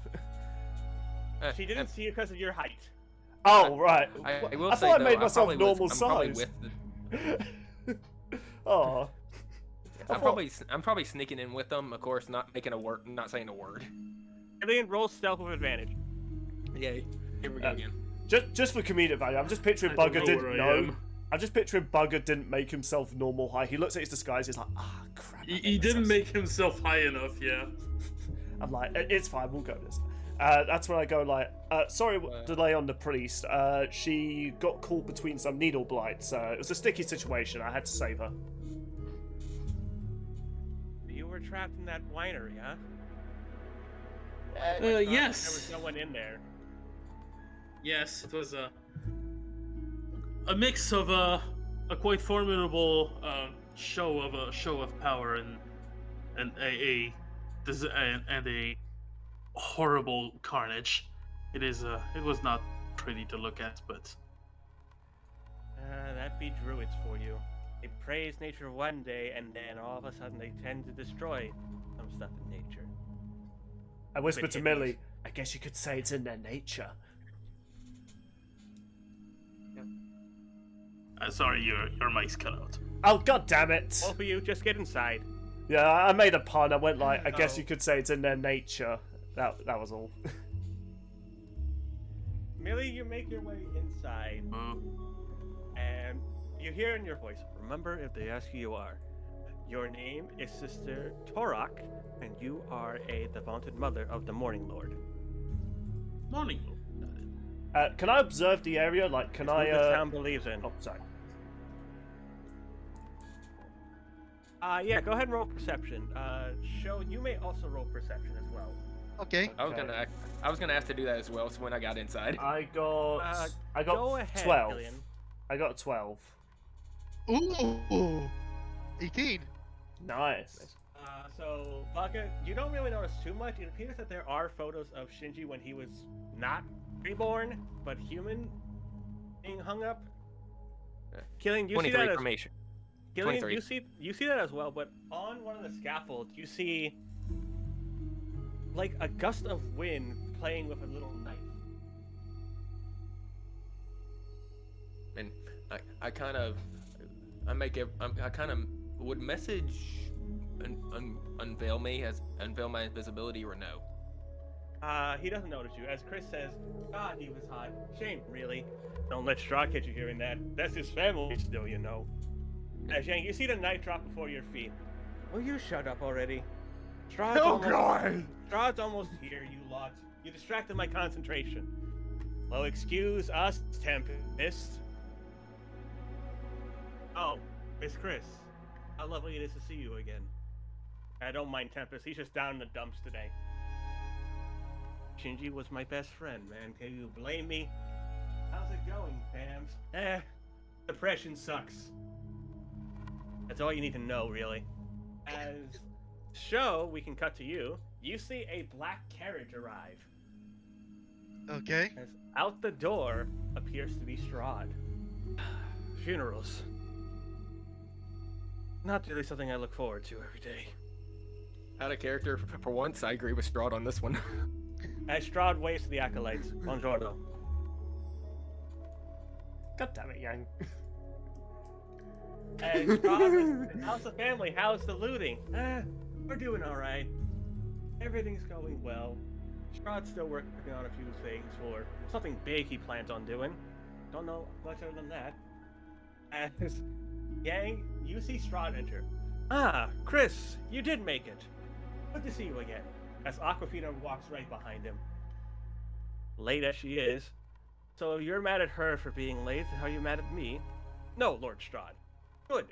She didn't see you because of your height. Oh right. I will I say, thought I though, made myself probably normal I'm probably size. with Oh. I'm probably sneaking in with them. Of course, not saying a word. Alien rolls stealth with advantage. Yay! Here we go again. Just for comedic value, I'm just picturing I don't Bugger know didn't where I know. am. I'm just picturing Bugger didn't make himself normal height. He looks at his disguise. He's like, crap. He didn't make himself high enough, yeah. I'm like, it's fine. We'll go this. That's when I go like, sorry, delay on the priest. She got caught between some needle blights. It was a sticky situation. I had to save her. You were trapped in that winery, huh? Yes. There was no one in there. Yes, it was a mix of a quite formidable show of power and a horrible carnage. It was not pretty to look at, but That be druids for you. They praise nature one day, and then all of a sudden they tend to destroy some stuff in nature. I whispered But to it Millie, is- I guess you could say it's in their nature. sorry, your mic's cut out. Oh, god damn it. Both of you, just get inside. Yeah, I made a pun. I went like, I guess Oh. you could say it's in their nature. That was all. Millie, you make your way inside, and you hear in your voice, remember if they ask who you are. Your name is Sister Taurock, and you are the vaunted mother of the Morning Lord. Morning. Can I observe the area? Like, can It's who I? the town believes in. Oh, sorry. Yeah, go ahead and roll perception. Show, you may also roll perception as well. Okay. I was gonna ask to do that as well. So when I got inside, I got Go ahead, 12. Killian. I got 12. Ooh, 18. Nice. So, Baka, you don't really notice too much. It appears that there are photos of Shinji when he was not reborn, but human, being hung up. Killing, you see 23 that as formation. Killian, 23. you see that as well, but on one of the scaffolds, you see like a gust of wind playing with a little knife. And I kind of would message unveil my invisibility or no. He doesn't notice you. As Chris says, God, he was hot. Shame, really. Don't let Strahd catch you hearing that. That's his family still, you know. As Yang, you see the knife drop before your feet. Will you shut up already? Strahd's almost here, you lot. You distracted my concentration. Well, excuse us, Tempest. Oh, it's Chris. How lovely it is to see you again. I don't mind Tempest. He's just down in the dumps today. Shinji was my best friend, man. Can you blame me? How's it going, fams? Depression sucks. That's all you need to know, really. As show, we can cut to you. You see a black carriage arrive. Okay. As out the door appears to be Strahd. Funerals. Not really something I look forward to every day. Out of character for once. I agree with Strahd on this one. As Strahd waves to the acolytes, Buongiorno. God damn it, Yang. As Strahd, how's the family? How's the looting? We're doing alright. Everything's going well. Strahd's still working on a few things for something big he plans on doing. Don't know much other than that. As Yang, you see Strahd enter. Ah, Chris, you did make it. Good to see you again. As Aquafina walks right behind him. Late as she is. So you're mad at her for being late, and how are you mad at me? No, Lord Strahd. Good.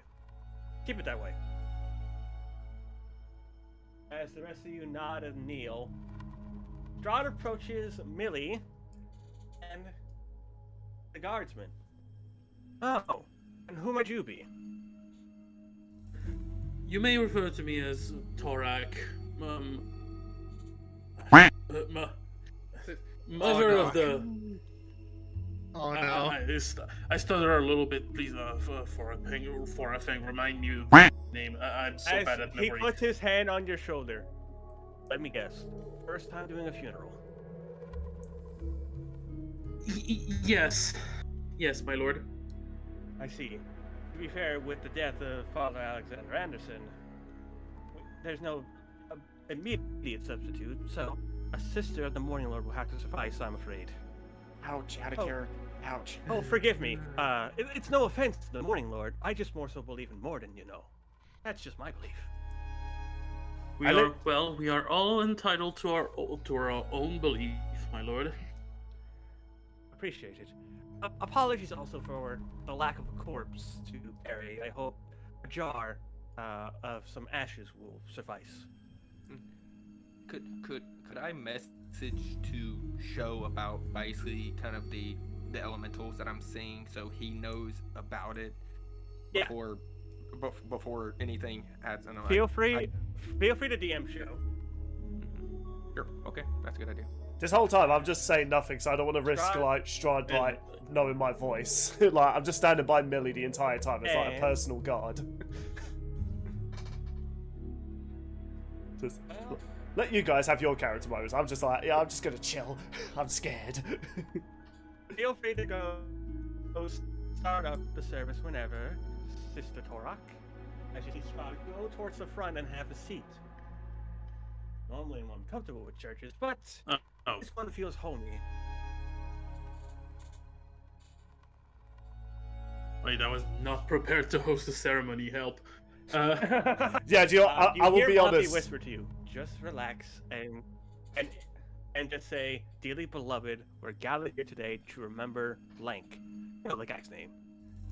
Keep it that way. As the rest of you nod and kneel, Strahd approaches Millie and the guardsman. Oh, And who might you be? You may refer to me as Taurock. Mother of the. Oh no. I stutter a little bit. Please, for a thing, remind me of the name. I'm so As bad at he memory. puts his hand on your shoulder. Let me guess. First time doing a funeral. Yes, my lord. I see. To be fair, with the death of Father Alexander Anderson, there's no immediate substitute, so a sister of the Morning Lord will have to suffice, I'm afraid. Ouch, out of character. Ouch. Oh, forgive me. It's no offense to the Morning Lord. I just more so believe in Morden, you know. That's just my belief. We are all entitled to our own belief, my lord. Appreciate it. Apologies also for the lack of a corpse to bury. I hope a jar of some ashes will suffice. Could I message to Show about basically kind of the elementals that I'm seeing, so he knows about it before anything happens? Feel free to DM Show. Sure. Okay, that's a good idea. This whole time, I'm just saying nothing, so I don't want to risk Strahd knowing my voice. Like, I'm just standing by Millie the entire time. It's like a personal guard. Just let you guys have your character moments. I'm just like, yeah, I'm just gonna chill. I'm scared. Feel free to go start up the service whenever, Sister Taurock. As you see Strahd go towards the front and have a seat. Normally I'm uncomfortable with churches, but this one feels homey. Wait, I was not prepared to host a ceremony. Help. Yeah, I will be honest. Whisper to you, just relax and just say, "Dearly beloved, we're gathered here today to remember blank." You know the guy's name.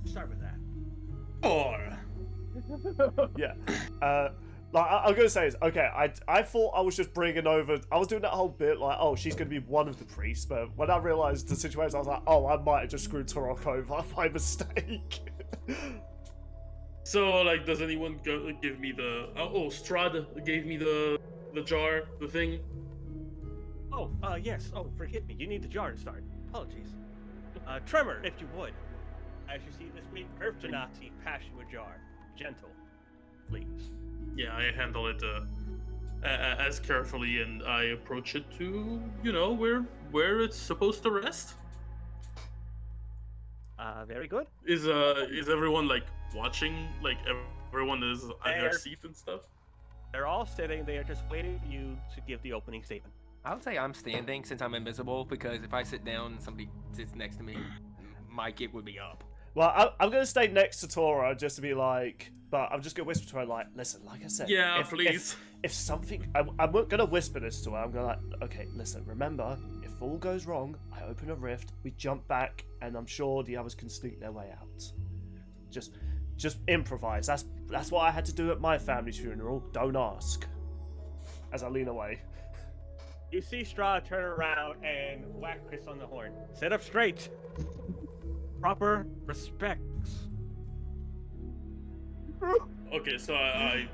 Start with that. Or. Yeah. Like, I'm gonna say is, okay, I thought I was just bringing over, I was doing that whole bit, like, oh, she's gonna be one of the priests, but when I realised the situation, I was like, oh, I might have just screwed Taurock over by mistake. So, like, does anyone give me the... Oh, Strahd gave me the jar, the thing. Oh, yes. Oh, forgive me. You need the jar to start. Apologies. Tremor, if you would. As you see this week, Earth Genasi pass you a jar. Gentle. Please. Yeah, I handle it as carefully, and I approach it to, you know, where it's supposed to rest. Very good. Is everyone, like, watching? Like, everyone is on their seat and stuff? They're all sitting. They are just waiting for you to give the opening statement. I would say I'm standing since I'm invisible, because if I sit down and somebody sits next to me, my gig would be up. Well, I'm going to stay next to Tora just to be like, but I'm just going to whisper to her, like, listen, like I said. Yeah, please. If something, I'm going to whisper this to her. I'm going to like, okay, listen, remember, if all goes wrong, I open a rift, we jump back, and I'm sure the others can sneak their way out. Just improvise. That's what I had to do at my family's funeral. Don't ask. As I lean away. You see Strahd turn around and whack Chris on the horn. Sit up straight. Proper respects. Okay, so oh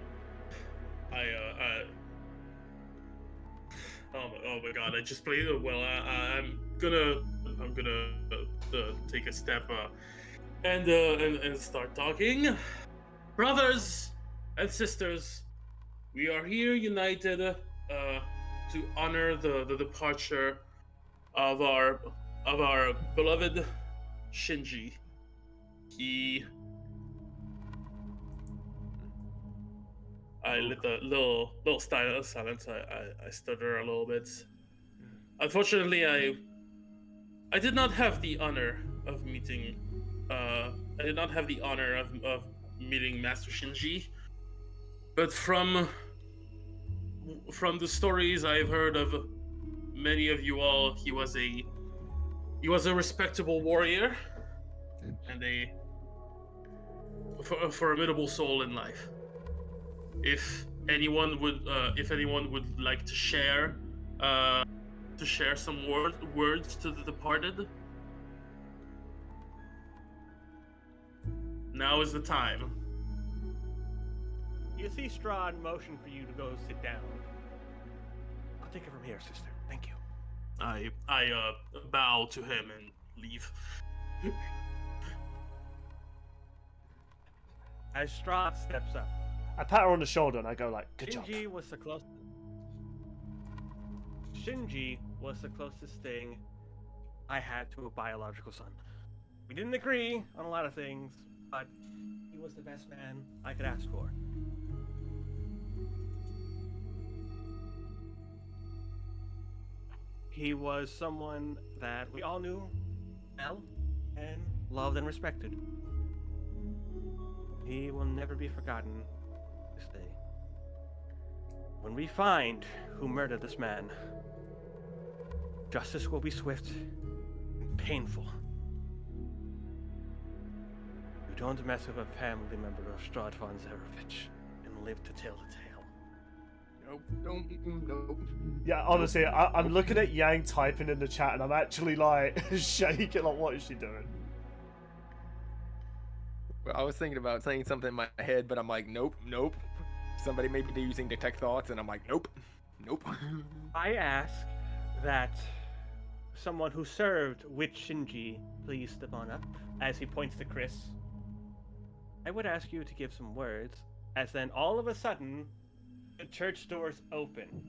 my god, I just played it well. I'm gonna take a step and start talking. Brothers and sisters, we are here united to honor the departure of our beloved Shinji. I lit a little silence. I stutter a little bit. Unfortunately, I did not have the honor of meeting. I did not have the honor of meeting Master Shinji. But from the stories I've heard of many of you all, he was a respectable warrior and a formidable soul in life. If anyone would like to share some words to the departed, Now is the time. You see Strahd motion for you to go sit down. I'll take it from here, sister. Thank you. I bow to him and leave. As Strahd steps up, I pat her on the shoulder and I go like, good job. Shinji was the closest thing I had to a biological son. We didn't agree on a lot of things, but he was the best man I could ask for. He was someone that we all knew well and loved and respected. He will never be forgotten this day. When we find who murdered this man, justice will be swift and painful. You don't mess with a family member of Strahd von Zarevich and live to tell the tale. Nope. Yeah, honestly, I'm looking at Yang typing in the chat and I'm actually like shaking. Like, what is she doing? Well, I was thinking about saying something in my head, but I'm like, nope. Somebody may be using detect thoughts, and I'm like, nope. I ask that someone who served with Shinji please step on up, as he points to Chris. I would ask you to give some words, as then all of a sudden, the church doors open.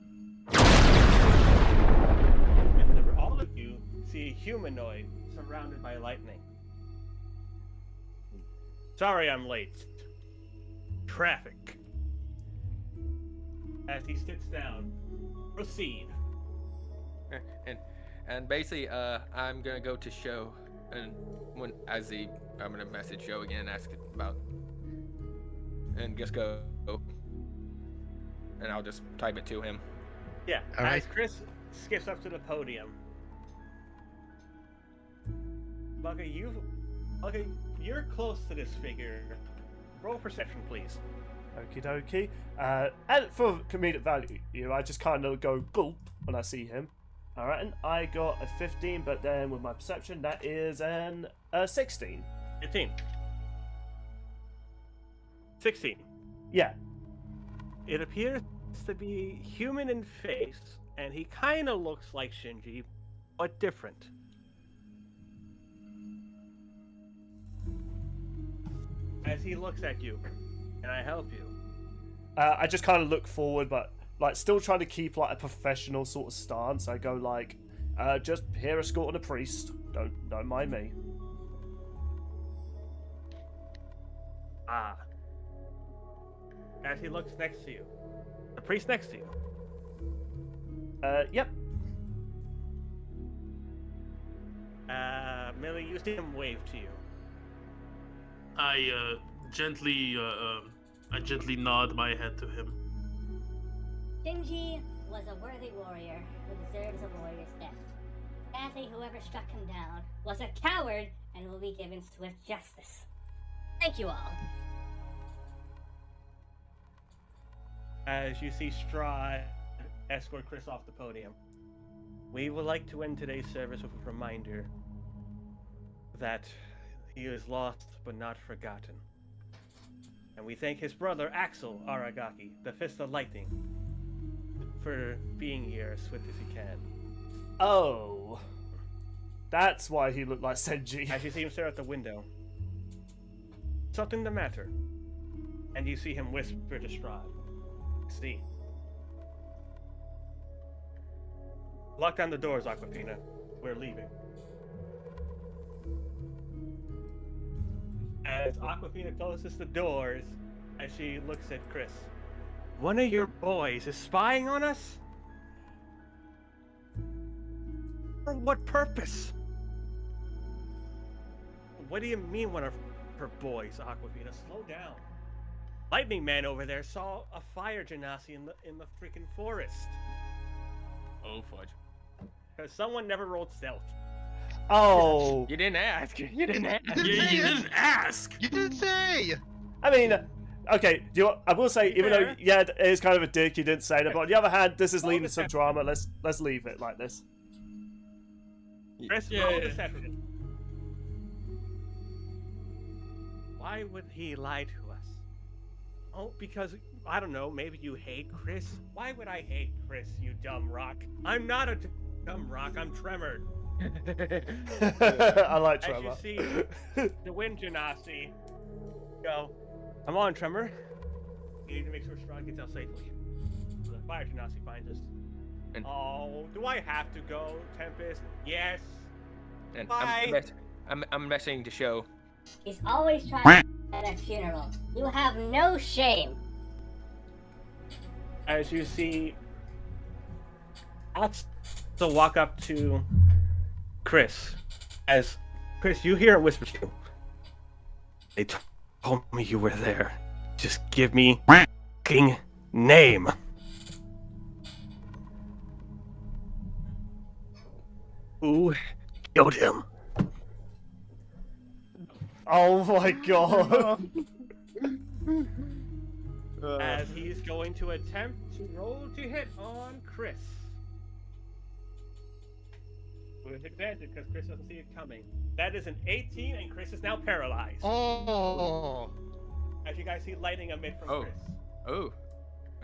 And all of you see a humanoid surrounded by lightning. Sorry I'm late. Traffic. As he sits down, proceed. And basically, I'm gonna go to Sho, and I'm gonna message Sho again and ask about, and just go, and I'll just type it to him. Yeah, All right. as Chris skips up to the podium. Bugger, you're close to this figure. Roll perception, please. Okie dokie. And for comedic value, I just kind of go gulp when I see him. Alright, and I got a 15, but then with my perception, that is an 16. 15. 16. Yeah. It appears to be human in face, and he kind of looks like Shinji, but different. As he looks at you, can I help you? I just kind of look forward, but like still trying to keep like a professional sort of stance. I go like, just here escorting a priest. Don't mind me. Ah. As he looks next to you. The priest next to you. Yep. Millie, you see him wave to you. I gently nod my head to him. Shinji was a worthy warrior who deserves a warrior's death. Sadly, whoever struck him down was a coward and will be given swift justice. Thank you all. As you see Strahd escort Chris off the podium. We would like to end today's service with a reminder that he is lost but not forgotten. And we thank his brother Axel Aragaki, the Fist of Lightning, for being here as swift as he can. Oh. That's why he looked like Senji. As you see him stare at the window. Something the matter. And you see him whisper to Strahd. See. Lock down the doors, Aquafina. We're leaving. As Aquafina closes the doors, as she looks at Chris. One of your boys is spying on us? For what purpose? What do you mean one of her boys, Aquafina? Slow down. Lightning Man over there saw a fire genasi in the freaking forest. Oh fudge! Because someone never rolled stealth. Oh. You didn't ask. You didn't ask. You didn't ask. You didn't say. I mean, okay. I will say, even though it is kind of a dick, you didn't say that. But on the other hand, this is leading to some drama. Let's leave it like this. Chris, Yeah, roll yeah. deception. Why would he lie to us? Oh, because, I don't know, maybe you hate Chris? Why would I hate Chris, you dumb rock? I'm not a dumb rock, I'm Tremor. I like Trevor. As you see, the wind genasi go, come on, Tremor. You need to make sure Strahd gets out safely. So the fire genasi finds us. And- Oh, do I have to go, Tempest? Yes. And Bye. I'm messaging to show. He's always trying to at a funeral. You have no shame. As you see, Alex will walk up to Chris. As Chris, you hear it whisper to you. They told me you were there. Just give me king name. Who killed him? Oh my god. As he's going to attempt to roll to hit on Chris. With advantage because Chris doesn't see it coming. That is an 18 and Chris is now paralyzed. Oh. As you guys see lightning emit from Oh. Chris. Oh.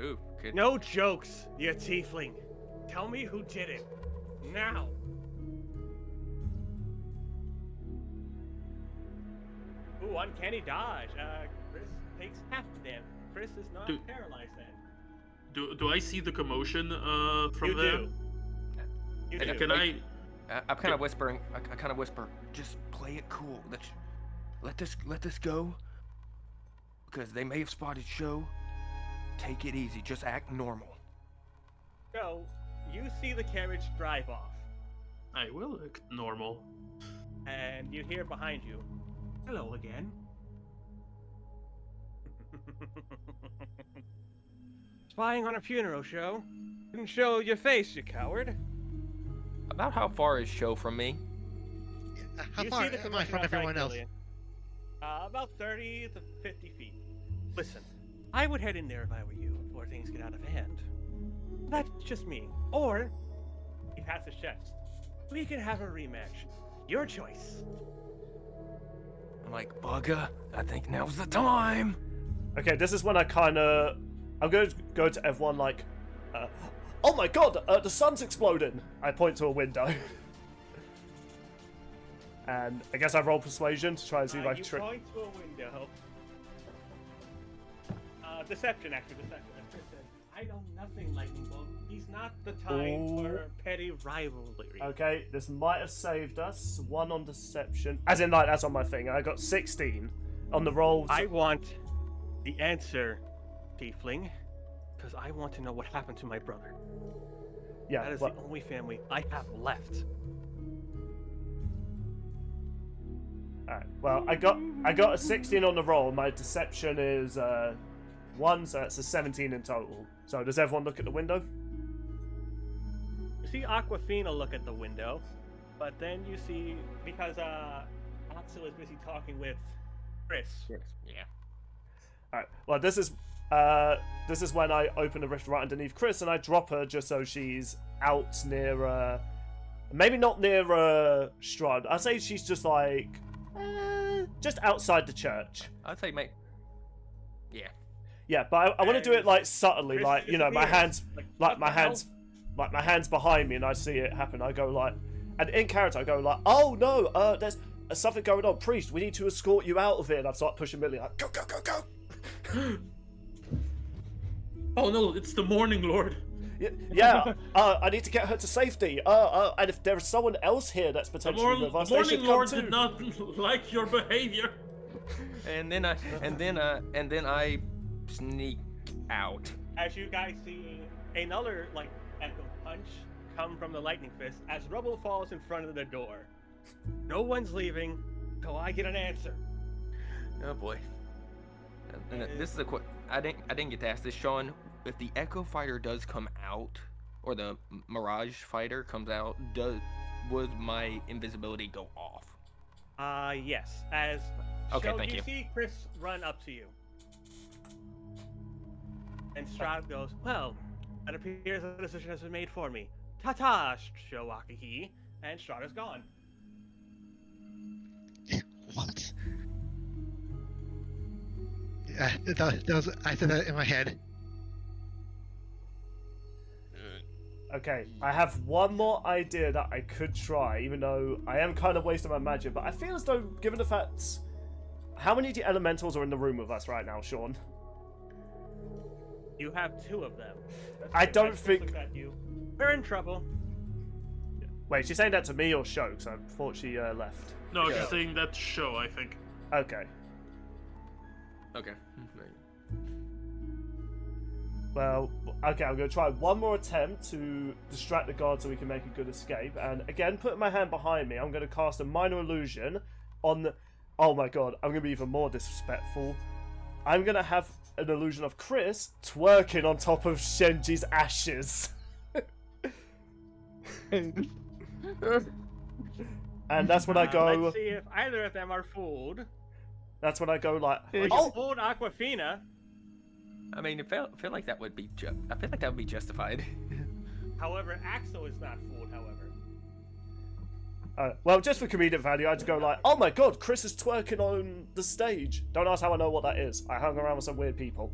Ooh. Good. No jokes, you tiefling. Tell me who did it. Now. Ooh, uncanny dodge. Chris takes half the damage. Chris is not Do- paralyzed then. Do I see the commotion from You there? do. You And do. Can I? I'm kind of whispering. I kind of whisper. Just play it cool. Let this go. Because they may have spotted show. Take it easy. Just act normal. So, you see the carriage drive off, I will act normal. and you hear behind you, hello again. Spying on a funeral show? Didn't show your face, you coward. About how far is show from me? How You far see the am I commotion from outside everyone else? Killian. About 30 to 50 feet. Listen, I would head in there if I were you, before things get out of hand. That's just me. Or, he pats his chest. We can have a rematch. Your choice. I'm like, bugger. I think now's the time. Okay, this is when I'm going to go to everyone like, oh my god, the sun's exploding. I point to a window. And I guess I roll persuasion to try and see if I You trick. point to a window. Deception, actually, deception. As Chris said, I know nothing, Lightning Bolt. He's not the time for petty rivalry. Okay, this might have saved us. 1 on deception. As in, like, that's on my thing. I got 16 on the roll. I want the answer, Tiefling, because I want to know what happened to my brother. Yeah, That is well, the only family I have left. alright. Well, I got a 16 on the roll. My deception is 1, so that's a 17 in total. So does everyone look at the window? You see Aquafina look at the window, but then you see, because Axel is busy talking with Chris. Yeah. Alright. Well, this is when I open the rift right underneath Chris and I drop her just so she's out near maybe not near Strahd. I'd say she's just like just outside the church. I'd say, mate. Yeah. Yeah, but I want to do it like subtly, Chris like, you know, my hands disappears. like my what the hell? hands like my hands behind me and I see it happen. I go like, and in character I go like, oh no, there's something going on, priest, we need to escort you out of here. And I start pushing Millie like, go go go go. Oh no, it's the Morning Lord. Yeah, I need to get her to safety. And if there is someone else here that's The, potentially with us, they Morning should come Lord too. did not like your behavior. And then I sneak out. As you guys see another like echo punch come from the lightning fist as rubble falls in front of the door. No one's leaving till I get an answer. Oh boy. And this is a I didn't get to ask this, Sean. If the Echo Fighter does come out, or the Mirage Fighter comes out, would my invisibility go off? Yes. As Okay, thank you you. see Chris run up to you. And Strahd goes, well, it appears a decision has been made for me. Ta-ta, Showakihi. And Strahd is gone. What? I said that in my head. Okay, I have one more idea that I could try, even though I am kind of wasting my magic, but I feel as though, given the fact... How many elementals are in the room with us right now, Sean? You have 2 of them. I don't think... Look at you. We're in trouble. Wait, she's saying that to me or Show? Because I thought she left. No, Yeah. she's saying that show, I think. Okay. Okay. Well, okay, I'm going to try one more attempt to distract the guard so we can make a good escape. And again, putting my hand behind me, I'm going to cast a minor illusion on the... Oh my god, I'm going to be even more disrespectful. I'm going to have an illusion of Chris twerking on top of Shenji's ashes. And that's when I go... Let's see if either of them are fooled. That's when I go like... Well, you Oh! fooled Aquafina. I mean, I feel like that would be I feel like that would be justified. However, Axel is not fooled, however. Well, just for comedic value, I'd go like, oh my god, Chris is twerking on the stage. Don't ask how I know what that is. I hung around with some weird people.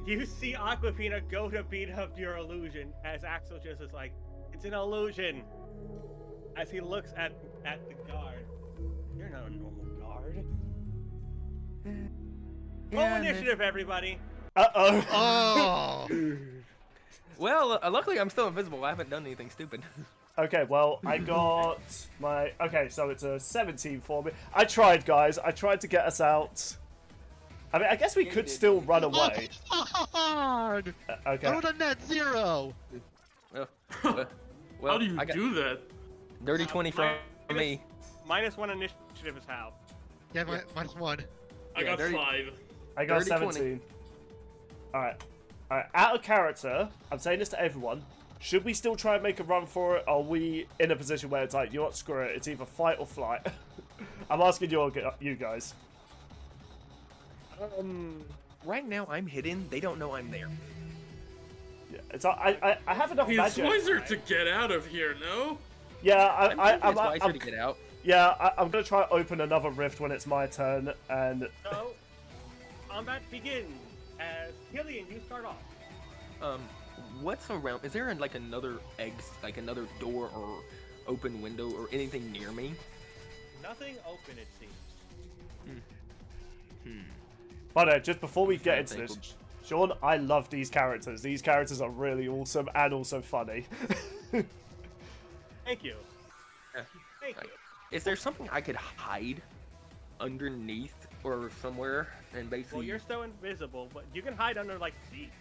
You see Aquafina go to beat up your illusion as Axel just is like, it's an illusion. As he looks at the guard. You're not a normal guard. Roll initiative, everybody. Uh-oh. Oh. Well, luckily I'm still invisible. I haven't done anything stupid. Okay, well, I got my... Okay, so it's a 17 for me. I tried, guys. I tried to get us out. I mean, I guess we could still run away. Hard. Okay. I rolled a net 0. Well, How do you I got do that? dirty 20 from me. -1 initiative is how. Yeah, -1. I Yeah, got dirty- 5. I got Dirty 20. 17. Alright. Alright, out of character, I'm saying this to everyone. Should we still try and make a run for it? Or are we in a position where it's like, you know what, screw it. It's either fight or flight. I'm asking you guys. Right now I'm hidden. They don't know I'm there. Yeah, it's I have enough It's magic. wiser to get out of here, no? Yeah, It's wiser to get out. Yeah, I'm gonna try and open another rift when it's my turn, and So, combat begins. As Killian, you start off. What's around? Is there like another another door or open window or anything near me? Nothing open, it seems. But just before we get trying into to this, Sean, I love these characters. These characters are really awesome and also funny. Thank you. Thank you. Is there something I could hide underneath or somewhere and basically? Well, you're still invisible, but you can hide under like seats.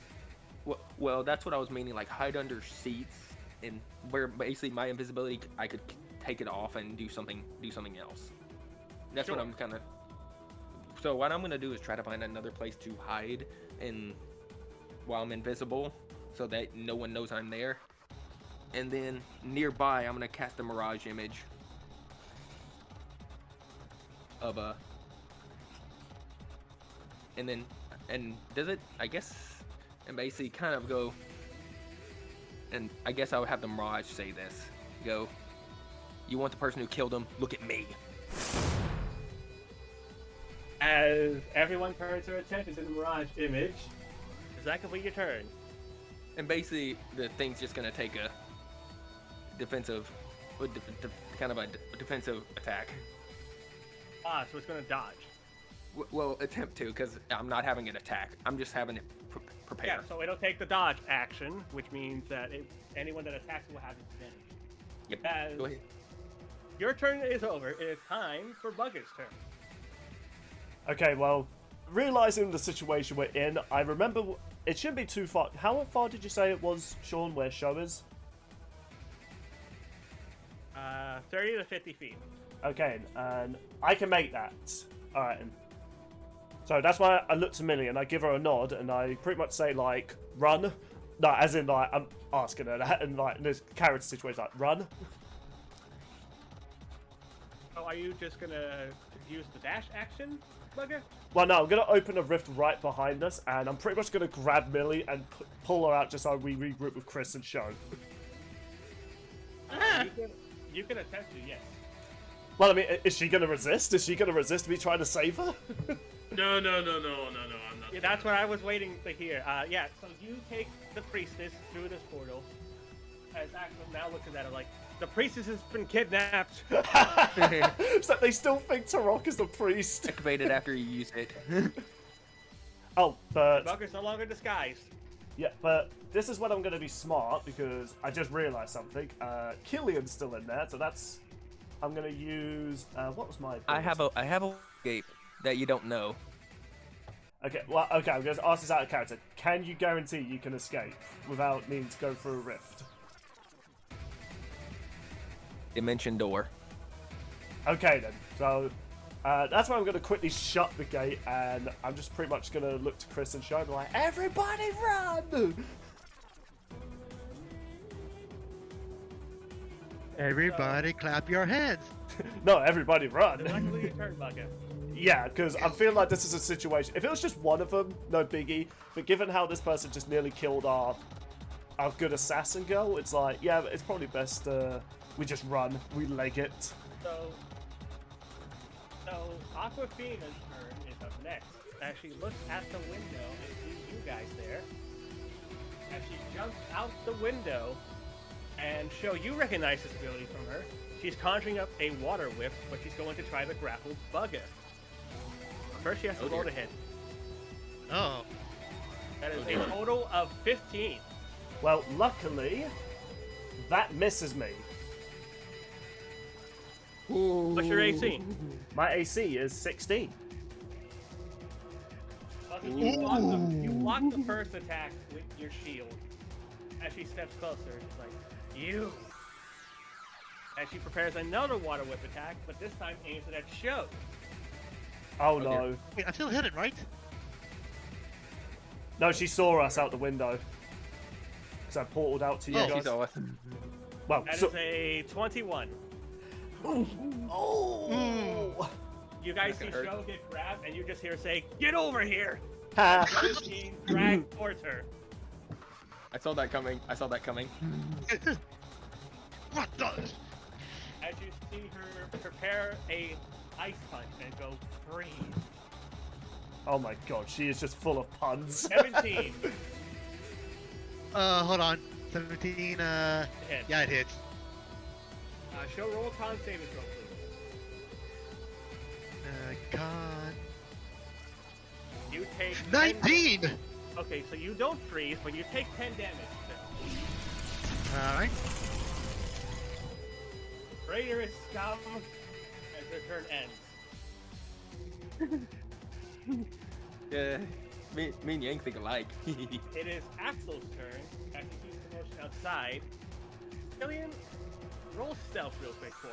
Well, that's what I was meaning. Like hide under seats, and where basically my invisibility, I could take it off and do something else. That's what Sure. I'm kind of. So what I'm gonna do is try to find another place to hide, and while I'm invisible, so that no one knows I'm there. And then nearby, I'm gonna cast a mirage image of a. And does it? I guess, and basically kind of go. And I guess I would have the mirage say this. Go. You want the person who killed him? Look at me. As everyone turns their attention to the mirage image, does that complete your turn? And basically, the thing's just gonna take a defensive, kind of a defensive attack. Ah, so it's gonna dodge. Well, attempt to, because I'm not having it attack. I'm just having it prepare. Yeah, so it'll take the dodge action, which means that anyone that attacks will have disadvantage. Yep. As Go ahead. your turn is over, it is time for Bugger's turn. Okay, well, realizing the situation we're in, I remember it shouldn't be too far. How far did you say it was, Sean, where Show is? 30 to 50 feet. Okay, and I can make that. Alright. So that's why I look to Millie and I give her a nod and I pretty much say, like, run. No, as in, like, I'm asking her that, and, like, in this character situation, like, run. So are you just gonna use the dash action, Bugger? Well, no, I'm going to open a rift right behind us, and I'm pretty much going to grab Millie and pull her out just so we regroup with Chris and Show. You can attempt to, yes. Well, I mean, is she going to resist? Is she going to resist me trying to save her? No, I'm not Yeah, that's what I was waiting to hear. Yeah, so you take the priestess through this portal. As Axel now looks at it like, the priestess has been kidnapped. So they still think Taurock is the priest. Activated after you use it. Oh, but Bugger's no longer disguised. yeah, but this is when I'm going to be smart because I just realised something. Killian's still in there, so that's. I'm going to use. What was my? I have a escape that you don't know. Okay, well, okay. I'm going to ask this out of character. Can you guarantee you can escape without needing to go through a rift? Dimension door. Okay then. So that's why I'm going to quickly shut the gate, and I'm just pretty much going to look to Chris and show him like, everybody run! Everybody clap your hands. No, everybody run. Luckily, your turn, Bugger. Yeah, because I'm feeling like this is a situation. If it was just one of them, no biggie. But given how this person just nearly killed our good assassin girl, it's like, yeah, it's probably best we just run, we leg it. So Aquafina's turn is up next. As she looks at the window and sees you guys there, as she jumps out the window, and you recognize this ability from her. She's conjuring up a water whip, but she's going to try to grapple Bugger. First, she has to roll to hit. Oh. That is a total of 15. Well, luckily, that misses me. What's your AC? My AC is 16. You block the first attack with your shield. As she steps closer, she's like, you. As she prepares another water whip attack, but this time aims it at Sho. Oh no. Wait, I'm still hidden, right? No, she saw us out the window. Because I portaled out to you Yeah, guys. she saw us. Well, That so... is a 21. Oh! You guys see That could hurt. Sho get grabbed, and you just hear her say, "Get over here!" Ha! Sho is being dragged towards her. I saw that coming. What the? As you see her prepare a ice punch and go freeze. Oh my god, she is just full of puns. 17. Hold on. 17, Hit. yeah, it hits. Sho, roll con saving throw, please. Con. You take 19! 10... Okay, so you don't freeze, but you take 10 damage still. Alright. Traitorous scum as their turn ends. Me and Yang think alike. It is Axel's turn as he sees commotion outside. Killian, roll stealth real quick for me.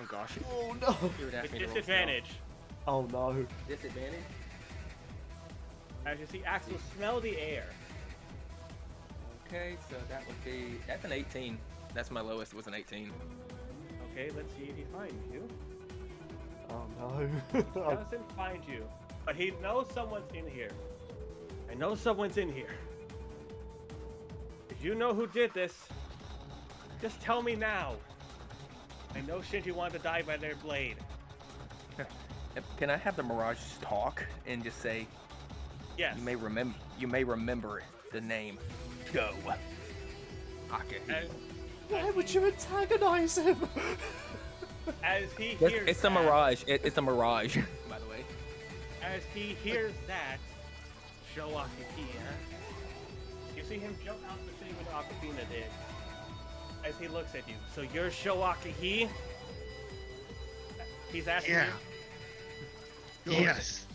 Oh gosh. Oh no! You would ask With me to roll disadvantage. Oh no. stealth. Disadvantage? As you see Axel smell the air. Okay, so that would be... That's an 18. That's my lowest, was an 18. Okay, let's see if he finds you. Oh no. He doesn't find you, but he knows someone's in here. I know someone's in here. If you know who did this, just tell me now. I know Shinji wanted to die by their blade. Can I have the Mirage talk and just say, Yes. you may remember the name Go. Okay. Why would you antagonize him? As he hears It's the that, Mirage. It's the Mirage, by the way. As he hears that, Sho Aquafina, you see him jump out the same way Aquafina did. As he looks at you. So you're Sho Aquafina? He's asking Yeah. you. Yes.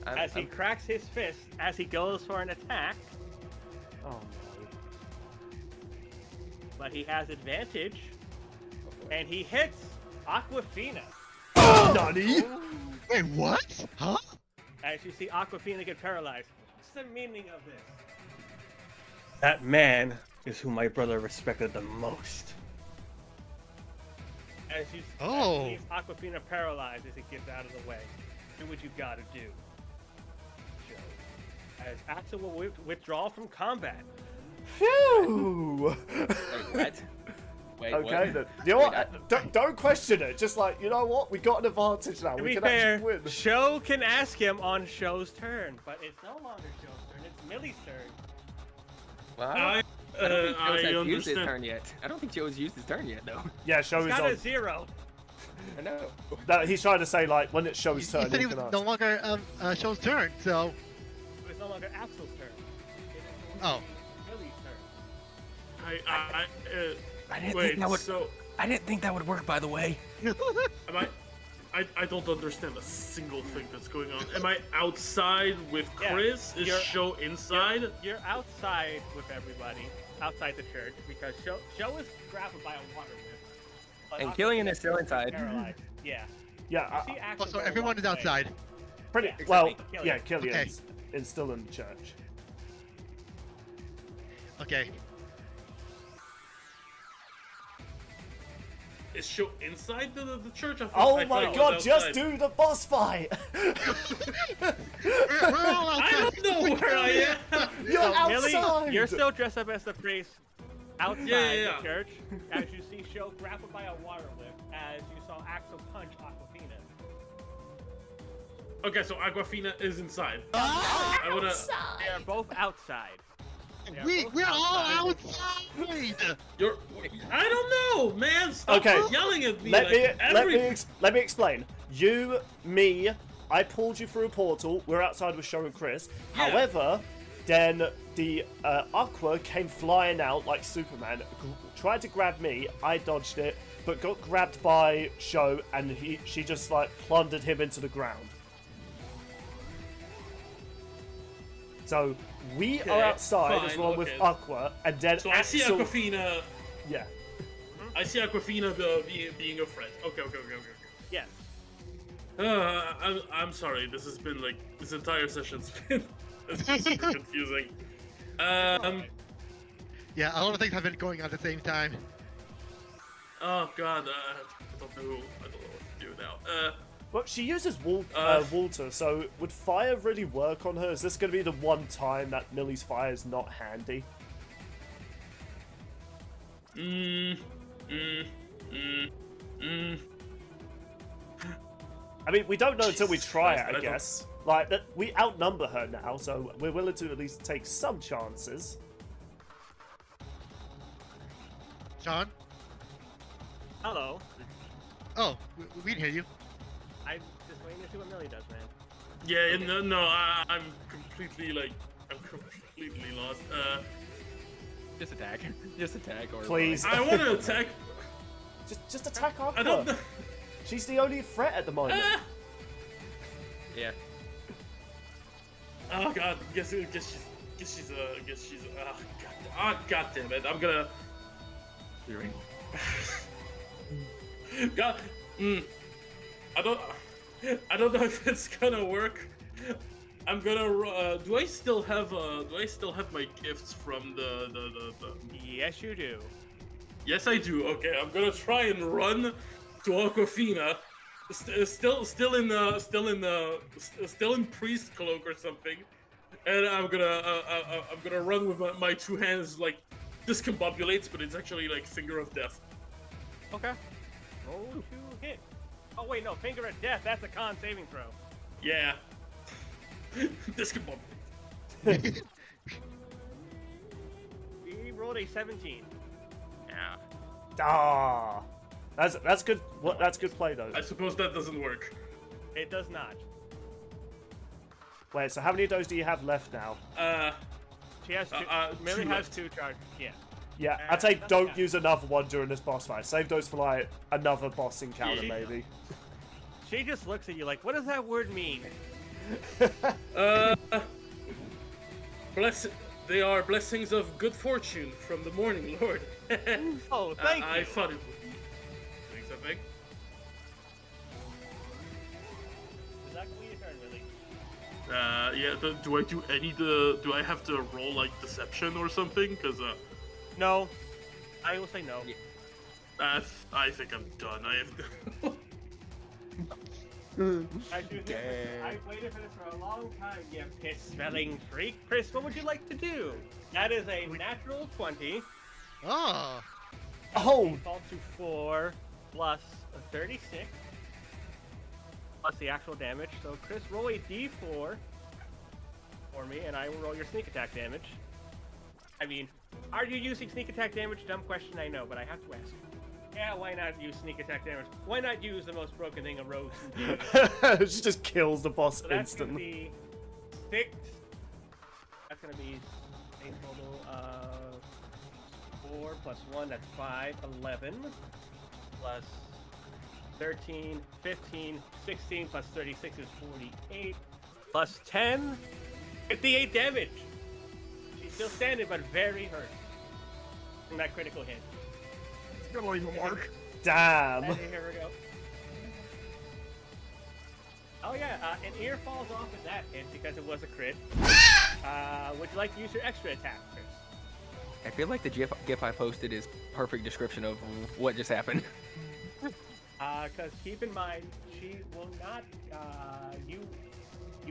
As he cracks his fist, as he goes for an attack, Oh no. but he has advantage, and he hits Aquafina. Nani? Wait, what? Huh? As you see Aquafina get paralyzed. What's the meaning of this? That man is who my brother respected the most. As you see Aquafina paralyzed as he gets out of the way. Do what you gotta do. Joe. As Axel will withdraw from combat. Phew! Wait, what? Wait, Okay, what? then. You know Wait, what? Don't question it. Just like, you know what? We got an advantage now. To We be can fair, actually win. Sho can ask him on Sho's turn, but it's no longer Sho's turn. It's Millie's turn. Well, I I don't think Joe's has used his understand. turn yet. I don't think Joe's used his turn yet, though. Yeah, show He's his got own. a 0. I know. No, he's trying to say, like, when it shows He turn, said he you was can ask. no longer Show's turn, so. It's no longer Axel's turn. It is Oh. Millie's turn. I didn't wait, think that would. so I didn't think that would work, by the way. I don't understand a single thing that's going on. Am I outside with Yeah, Chris? Is you're- Sho inside? You're outside with everybody, outside the church, because Sho is grappled by a water whip. But And Aquafina Killian is still is inside. paralyzed. Yeah. Yeah, You see Axel Oh, so go everyone walk is away. outside. pretty Yeah, well. exactly. Yeah, Killian. Killian's is still in the church. Okay. Is Sho inside the church? I Oh thought my it was god, just outside. do the boss fight! We're all I outside. don't know where I am. You're Millie, outside! you're still dressed up as the priest outside Yeah. the church, as you see Sho grappled by a water whip, as you saw Axel punch Aquafina. Okay, so Aquafina is inside. I wanna. They are both outside. They are both We're all outside. outside. You're. I don't know, man. Stop Okay, yelling at me. Let like me every... let me explain. You, me, I pulled you through a portal. We're outside with Sho and Chris. Yeah. However, then the Aqua came flying out like Superman, tried to grab me. I dodged it, but got grabbed by Sho, and she just like plundered him into the ground. So we Okay, are outside fine, as well with okay. Aqua, and then So I see Axel- Aquafina. Yeah. I see Aquafina being a threat. Okay. Yes. I'm sorry. This has been like this entire session's been super confusing. Yeah, a lot of things have been going on at the same time. Oh god, I don't know what to do now. Well, she uses water, so would fire really work on her? Is this going to be the one time that Millie's fire is not handy? I mean, we don't know until we Jesus try Christ, it, I guess. Like, we outnumber her now, so we're willing to at least take some chances. Sean? Hello. Oh, we can hear you. I'm just waiting to see what Millie does, man. Yeah, no, I'm completely lost. Just attack. Just attack. Or Please. I want to attack. Just attack Aqua. I don't know. She's the only threat at the moment. Yeah. Oh god, guess she's god damn it, I'm gonna. God, I don't know if it's gonna work. I'm gonna. Do I still have my gifts from the? Yes, you do. Yes, I do. Okay, I'm gonna try and run to Aquafina. Still in priest cloak or something, and I'm gonna run with my two hands like discombobulates, but it's actually like finger of death. Okay. Roll to hit. Oh wait, no, finger of death. That's a con saving throw. Yeah. Discombobulate. We rolled a 17. Yeah. Ah, that's good. That's good play though. I suppose that doesn't work. It does not. Wait, so how many of those do you have left now? She has two. Millie two has left. 2 charges. Yeah. Yeah, I'd say that's don't got- use another one during this boss fight. Save those for like another boss encounter, Yeah. maybe. She just looks at you like, what does that word mean? They are blessings of good fortune from the morning lord. Oh, thank I you. thought it would be doing something. Is that complete your turn, Millie? Yeah. Do I have to roll like deception or something? Cause No. I will say no. Yeah. I think I'm done. I have to. I've waited for this for a long time, you piss-smelling freak. Chris, what would you like to do? That is a natural 20. Oh. Oh! Default to 4 plus 36 plus the actual damage. So Chris, roll a d4 for me, and I will roll your sneak attack damage. I mean, are you using sneak attack damage? Dumb question, I know, but I have to ask. Yeah, why not use sneak attack damage? Why not use the most broken thing a rogue can do? She just kills the boss So that's instantly. gonna be 6. That's gonna be a total of 4 plus 1, that's 5, 11, plus 13, 15, 16, plus 36 is 48, plus 10, 58 damage. She's still standing, but very hurt from that critical hit. It's gonna leave a mark. Damn. And here we go. Oh yeah, an ear falls off with that hit because it was a crit. Would you like to use your extra attack, Chris? I feel like the GIF I posted is perfect description of what just happened. Because keep in mind, she will not, you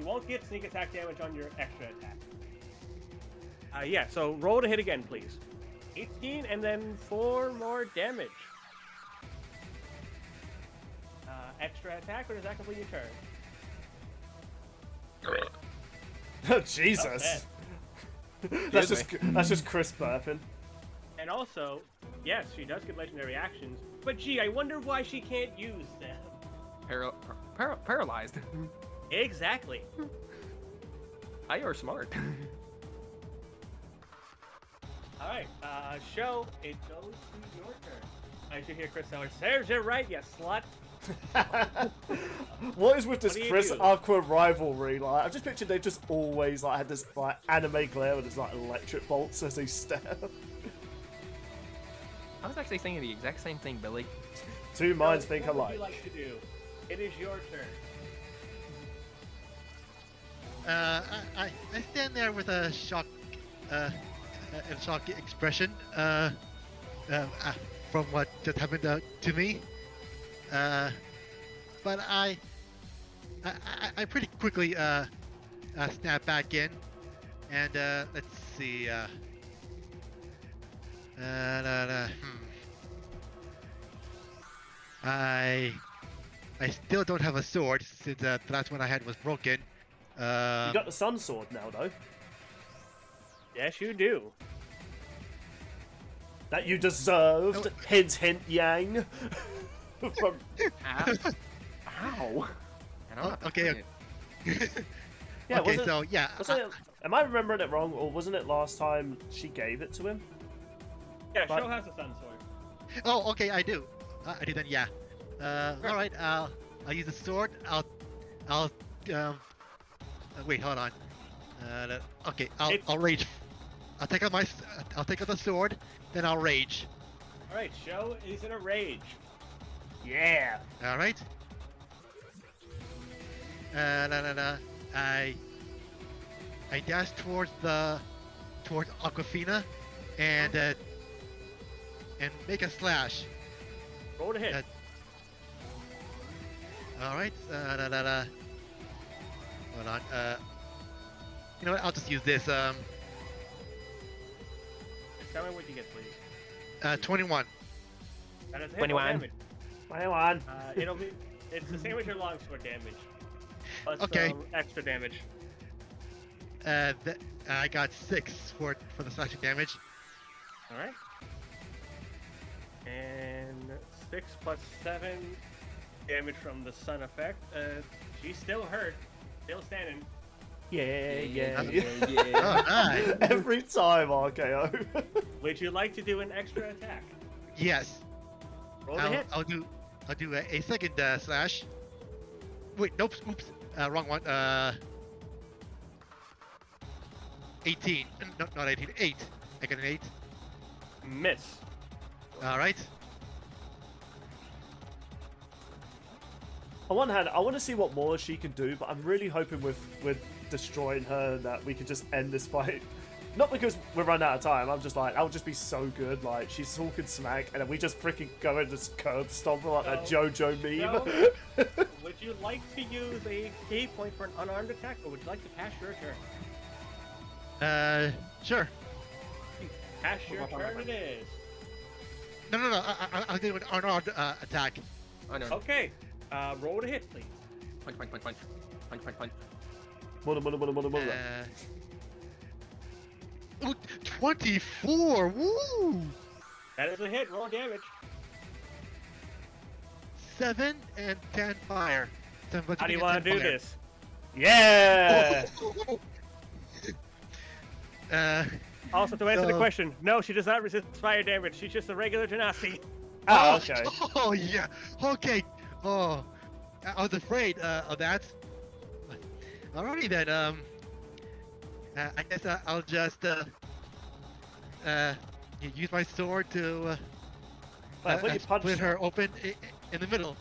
won't get sneak attack damage on your extra attack. Yeah, so roll to hit again, please. 18, and then 4 more damage. Extra attack, or does that complete your turn? Jesus. That's just Chris burping. And also, yes, she does get legendary actions, but gee, I wonder why she can't use them. Paralyzed. Exactly. You are smart. Alright, show, it goes to your turn. I should hear Chris Seller. Serves it right, you slut. What is with this What do you Chris do? Aqua rivalry? Like, I've just pictured they just always like had this like anime glare with his like electric bolts as they stare. I was actually thinking the exact same thing, Billy. Two minds So, think what alike. would you like to do? It is your turn. I stand there with a shock expression from what just happened to me. But I pretty quickly snap back in, and let's see. I still don't have a sword since the last one I had was broken. You got the sun sword now, though. Yes, you do. That you deserved. Hint, hint, Yang. From... Ow. Ow. I don't have to Okay. say it. Yeah, okay, was it, so yeah. was it, am I remembering it wrong, or wasn't it last time she gave it to him? Yeah, But- Show has a sun sword. Oh, okay, I do. I do then, yeah. All right. I'll use the sword. I'll wait. Hold on. Okay. I'll rage. I'll take out the sword. Then I'll rage. Alright, Show is in a rage. Yeah. All right. I dash towards Aquafina, and make a slash. Roll to hit. All right. Hold on. You know what? I'll just use this. Just tell me what you get, please. 21. That is a hit. 21. Roll damage. Hang on. It's the same as your longsword damage. Plus Okay. some extra damage. I got 6 for the slashing damage. Alright. And 6 plus 7 damage from the sun effect. She's still hurt. Still standing. Yeah. Oh, nice. Every time, RKO. Would you like to do an extra attack? Yes. Roll to hit. I'll do a second slash. Wait, nope. Oops. Wrong one. 18. No, not 18. 8. I got an 8. Miss. All right. On one hand, I want to see what more she can do, but I'm really hoping with destroying her that we can just end this fight. Not because we're running out of time, I'm just like, that would just be so good. Like, she's talking smack, and then we just freaking go and just curb stomp her like that JoJo meme. Would you like to use a key point for an unarmed attack, or would you like to pass your turn? Sure. Pass your turn it is. No. I'll do an unarmed attack. I know. Okay. Roll to hit, please. Punch. Mother. Ooh, 24. Woo! That is a hit. Roll damage. 7 and 10 fire. How do you want to do this? Yeah. Also, to answer the question, no, she does not resist fire damage. She's just a regular Genasi. Oh, okay. Oh yeah. Okay. Oh, I was afraid of that. Alrighty then. I guess I'll just use my sword to split her open in the middle.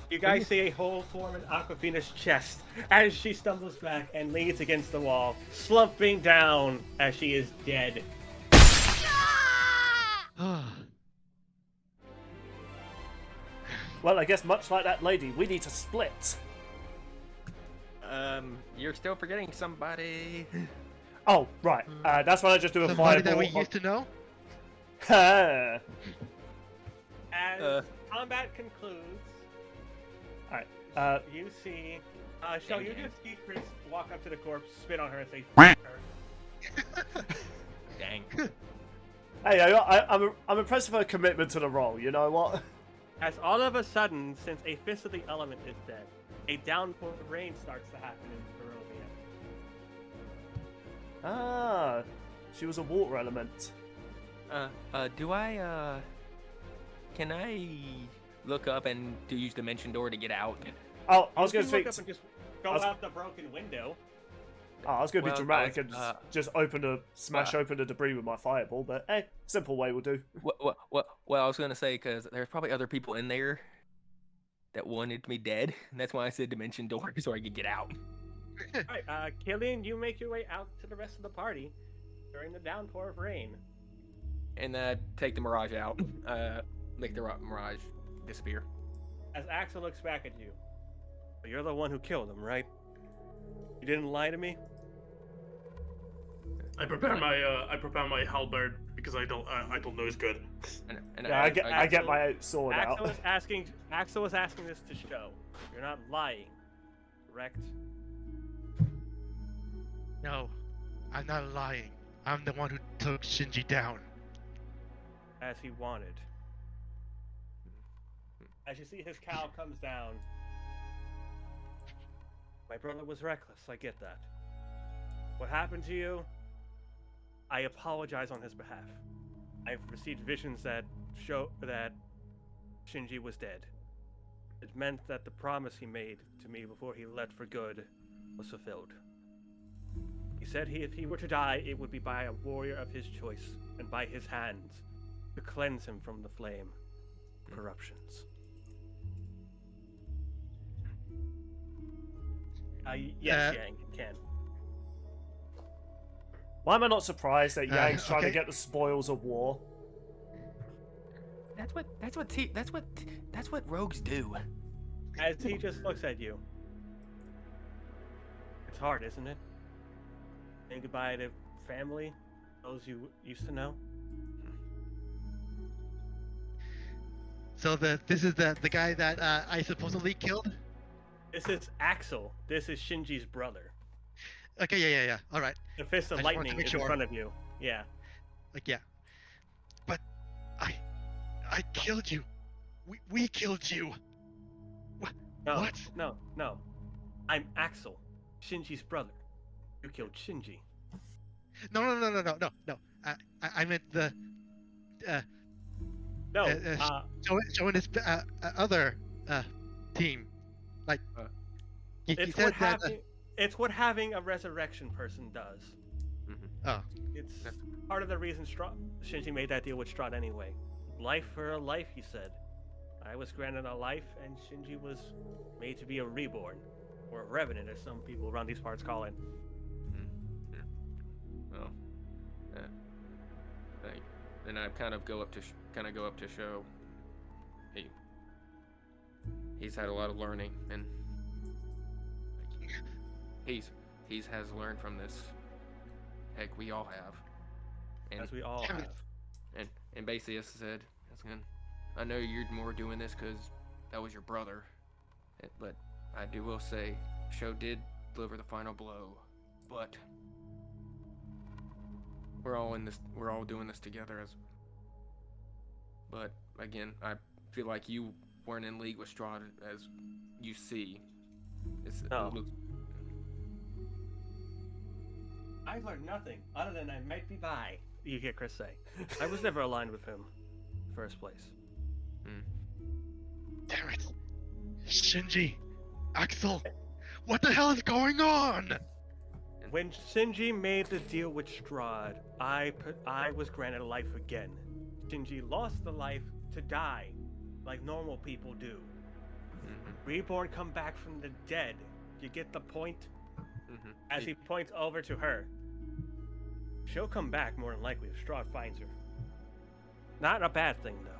You guys see a hole form in Aquafina's chest as she stumbles back and leans against the wall, slumping down as she is dead. Well, I guess much like that lady, we need to split. You're still forgetting somebody. Oh, right. That's why I just do a Somebody fireball. that we used to know. Ha! As combat concludes, Alright. you see... Shell, you just see Chris walk up to the corpse, spit on her, and say, "F*** her." Dang. Hey, I'm impressed with her commitment to the role. You know what? As all of a sudden, since a fist of the element is dead, a downpour of rain starts to happen in Barovia. Ah, she was a water element. Can I look up and use Dimension Door to get out? Oh, I was You going can to look think. up and just go out the broken window. Oh, I was going to be Well, dramatic I and was, just smash open the debris with my fireball, but hey, simple way will do. Well, I was gonna say because there's probably other people in there that wanted me dead, and that's why I said Dimension Door so I could get out. Alright, Killian, you make your way out to the rest of the party during the downpour of rain. And take the Mirage out. Make the Mirage disappear. As Axel looks back at you, but you're the one who killed him, right? You didn't lie to me? I prepare my halberd because I don't know it's good. Yeah, I get my sword Axel out. is asking this to show. You're not lying, correct? No, I'm not lying. I'm the one who took Shinji down. As he wanted. As you see his cowl comes down. My brother was reckless, I get that. What happened to you? I apologize on his behalf. I've received visions that show that Shinji was dead. It meant that the promise he made to me before he left for good was fulfilled. He said if he were to die, it would be by a warrior of his choice and by his hands to cleanse him from the flame of corruptions. Yes, Yang, you can. Why am I not surprised that Yang's trying to okay. get the spoils of war? That's what rogues do. As he just looks at you. It's hard, isn't it? Saying goodbye to family, those you used to know. So this is the guy that I supposedly killed. This is Axel. This is Shinji's brother. Okay, yeah. All right. The fist of I just wanted to lightning make is in sure. front of you. Yeah. Yeah. But I killed you. We killed you. No, What? No. I'm Axel, Shinji's brother. You killed Shinji. No. I meant the No. showing his other team. Like he It's said that. it's what having a resurrection person does. Oh. It's part of the reason Shinji made that deal with Strahd anyway. Life for a life, he said. I was granted a life, and Shinji was made to be a reborn, or a revenant, as some people around these parts call it. Well, then I kind of go up to show. He's had a lot of learning, and he's has learned from this. Heck, we all have. And, As we all have. And basically, as I said, I know you're more doing this because that was your brother. But I will say, Show did deliver the final blow. But we're all in this. We're all doing this together. But again, I feel like you weren't in league with Strahd, as you see. I've learned nothing other than I might be bi. You hear Chris say. I was never aligned with him in the first place. Damn it. Shinji. Axel. What the hell is going on? When Shinji made the deal with Strahd, I was granted life again. Shinji lost the life to die, like normal people do. Reborn come back from the dead. You get the point? As he points over to her. She'll come back more than likely if Strahd finds her. Not a bad thing, though.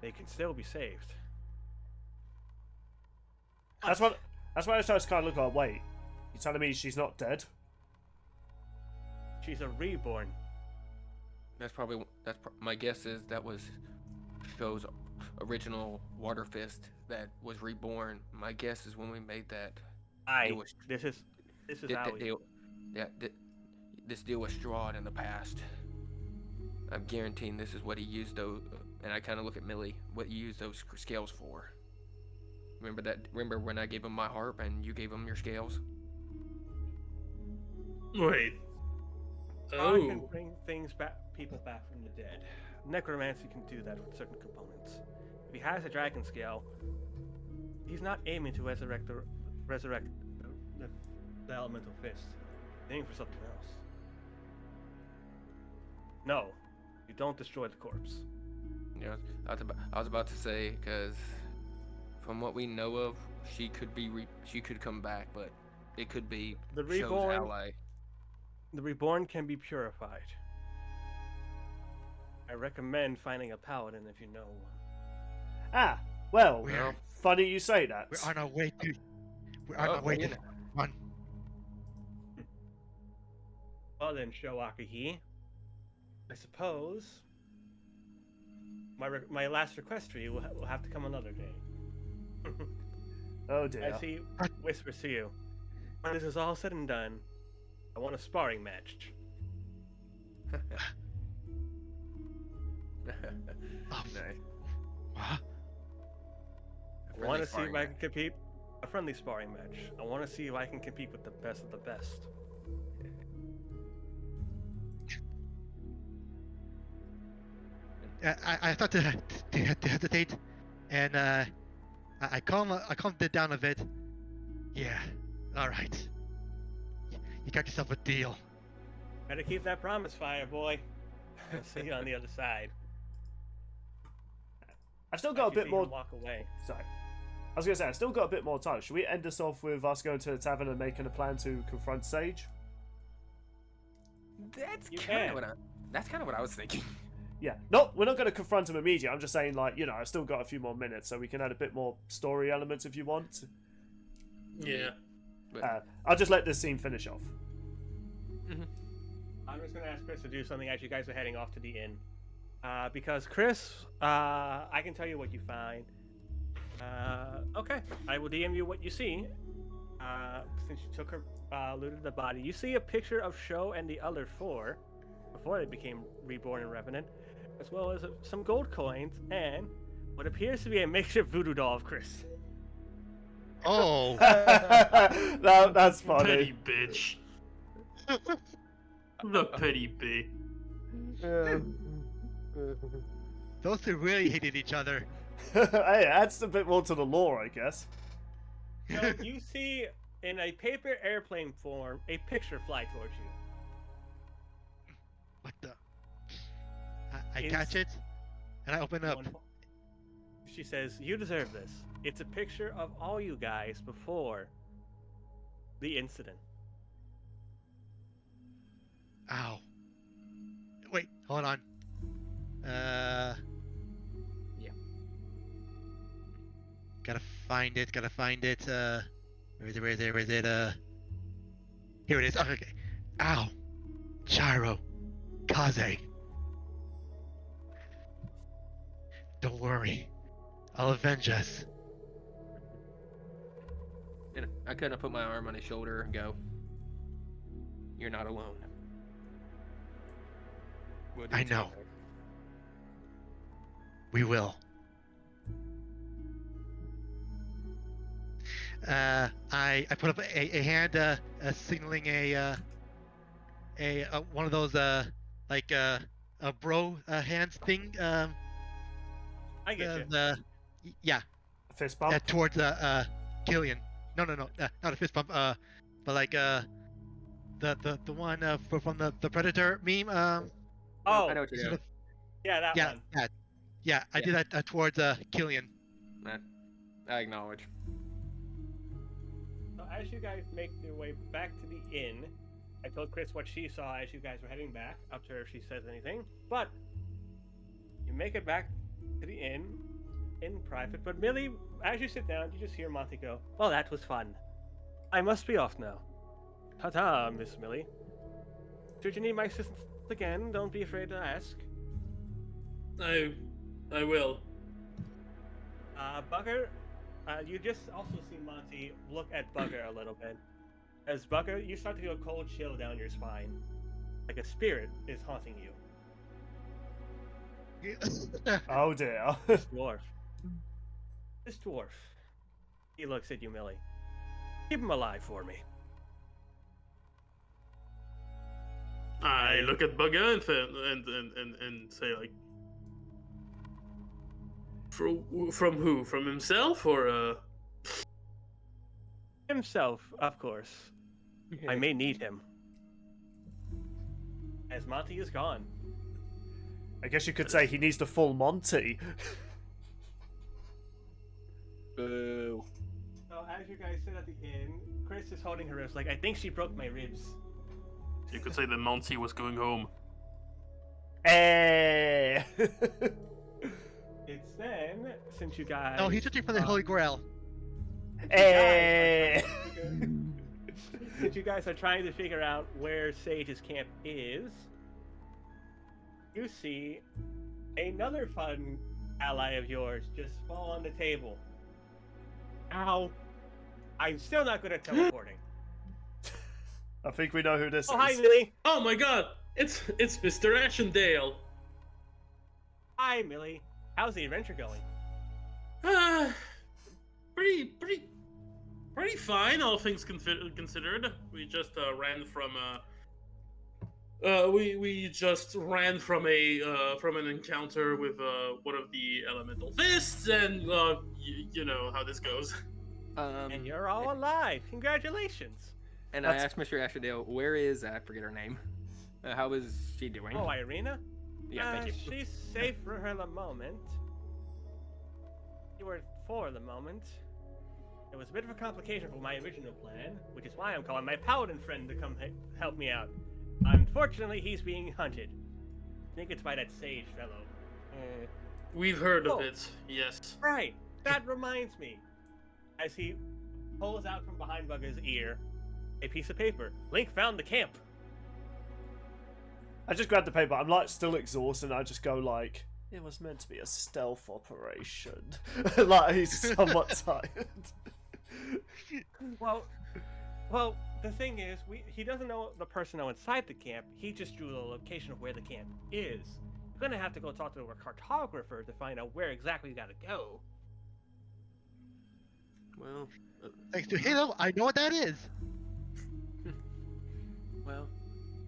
They can still be saved. That's why I was trying to kind of look like, wait, you're telling me she's not dead? She's a reborn. My guess is that was Show's original Water Fist that was reborn. My guess is when we made that. This is this deal with Strahd in the past. I'm guaranteeing this is what he used those, and I kind of look at Millie, what you used those scales for. Remember that? Remember when I gave him my harp and you gave him your scales? Wait. Strahd can bring people back from the dead. Necromancy can do that with certain components. If he has a dragon scale, he's not aiming to resurrect the elemental fist. He's aiming for something else. No, you don't destroy the corpse. Yeah, I was about to say, because from what we know of, she could come back, but it could be the Show's reborn ally. The reborn can be purified. I recommend finding a paladin if you know one. Ah, well, We're- funny you say that. We're on our way to. We're on our way to. Run. Well then, Shoakahi, I suppose my last request for you will have to come another day. Oh dear. As he whispers to you, when this is all said and done, I want a sparring match. Oh, Nice. what? I want to see if I can compete. A friendly sparring match. I want to see if I can compete with the best of the best. I thought to hesitate, and I calmed it down a bit. Yeah, all right. You got yourself a deal. Better keep that promise, Fireboy. I'll see you on the other side. I've still got a As you bit see more. him walk away. Sorry. I was going to say, I've still got a bit more time. Should we end this off with us going to the tavern and making a plan to confront Sage? That's You kind can. of what I was thinking. Yeah. No, we're not going to confront him immediately. I'm just saying, like, I've still got a few more minutes, so we can add a bit more story elements if you want. Yeah. But, I'll just let this scene finish off. I'm just gonna ask Chris to do something as you guys are heading off to the inn. Because Chris, I can tell you what you find. Okay, I will DM you what you see. Since you took her, looted the body, you see a picture of Sho and the other four before they became reborn and revenant, as well as some gold coins and what appears to be a makeshift voodoo doll of Chris. Oh, That's funny. Petty bitch. The petty bitch. those two really hated each other. Hey, it adds a bit more to the lore, I guess. So you see, in a paper airplane form, a picture fly towards you. What the? I catch it, and I open up. She says, "You deserve this. It's a picture of all you guys before the incident." Ow. Wait, hold on. Yeah. Gotta find it. Where is it? Here it is. Oh, okay. Ow. Gyro. Kaze. Don't worry. I'll avenge us. And I kind of put my arm on his shoulder and go, "You're not alone." We'll do I it know. together. We will. I put up a hand, signaling a one of those like a bro hands thing. I get you. Yeah, Fist bump. towards Killian. No, not a fist bump. But like the one from the Predator meme. Oh, I know what you're sort doing. of- yeah, that yeah, one. yeah. I did that towards Killian. I acknowledge. So as you guys make your way back to the inn, I told Chris what she saw as you guys were heading back, up to her if she says anything. But you make it back to the inn in private. But Millie, as you sit down, you just hear Monty go, "Well, that was fun. I must be off now. Ta-ta, Miss Millie. Should you need my assistance again, don't be afraid to ask." I will. Bugger, you just also see Monty look at Bugger a little bit. As Bugger, you start to feel a cold chill down your spine. Like a spirit is haunting you. Oh dear. This dwarf. This dwarf. He looks at you, Millie. Keep him alive for me. I look at Bugger and say like, from who? From himself or Himself, of course. I may need him. As Monty is gone. I guess you could say he needs the full Monty. Boo. So as you guys sit at the inn, Chris is holding her wrist like, "I think she broke my ribs." you could say that Monty was going home. Eh. It's then, since you guys... No, he's searching for the Holy Grail. Eh. Since you guys are trying to figure out where Sage's camp is, you see another fun ally of yours just fall on the table. Ow. I'm still not good at teleporting. I think we know who this Oh, is. hi, Millie. Oh my God! It's Mr. Ashendale. Hi, Millie. How's the adventure going? Pretty fine, all things considered. We just ran from we just ran from an encounter with one of the elemental fists, and you know how this goes. And you're all alive. Congratulations. And I asked Mr. Asherdale, where is I forget her name? How is she doing? Oh, Irina? Yeah, thank you. She's safe for her the moment. You were for the moment. It was a bit of a complication for my original plan, which is why I'm calling my paladin friend to come help me out. Unfortunately, he's being hunted. I think it's by that sage fellow. We've heard of it, yes. Right. That reminds me. As he pulls out from behind Bugger's ear a piece of paper. Link found the camp. I just grabbed the paper. I'm like still exhausted. And I just go like, it was meant to be a stealth operation. Like he's somewhat tired. Well, the thing is, he doesn't know the personnel inside the camp. He just drew the location of where the camp is. You're gonna have to go talk to a cartographer to find out where exactly you gotta go. Well, Thanks to Halo, I know what that is. well,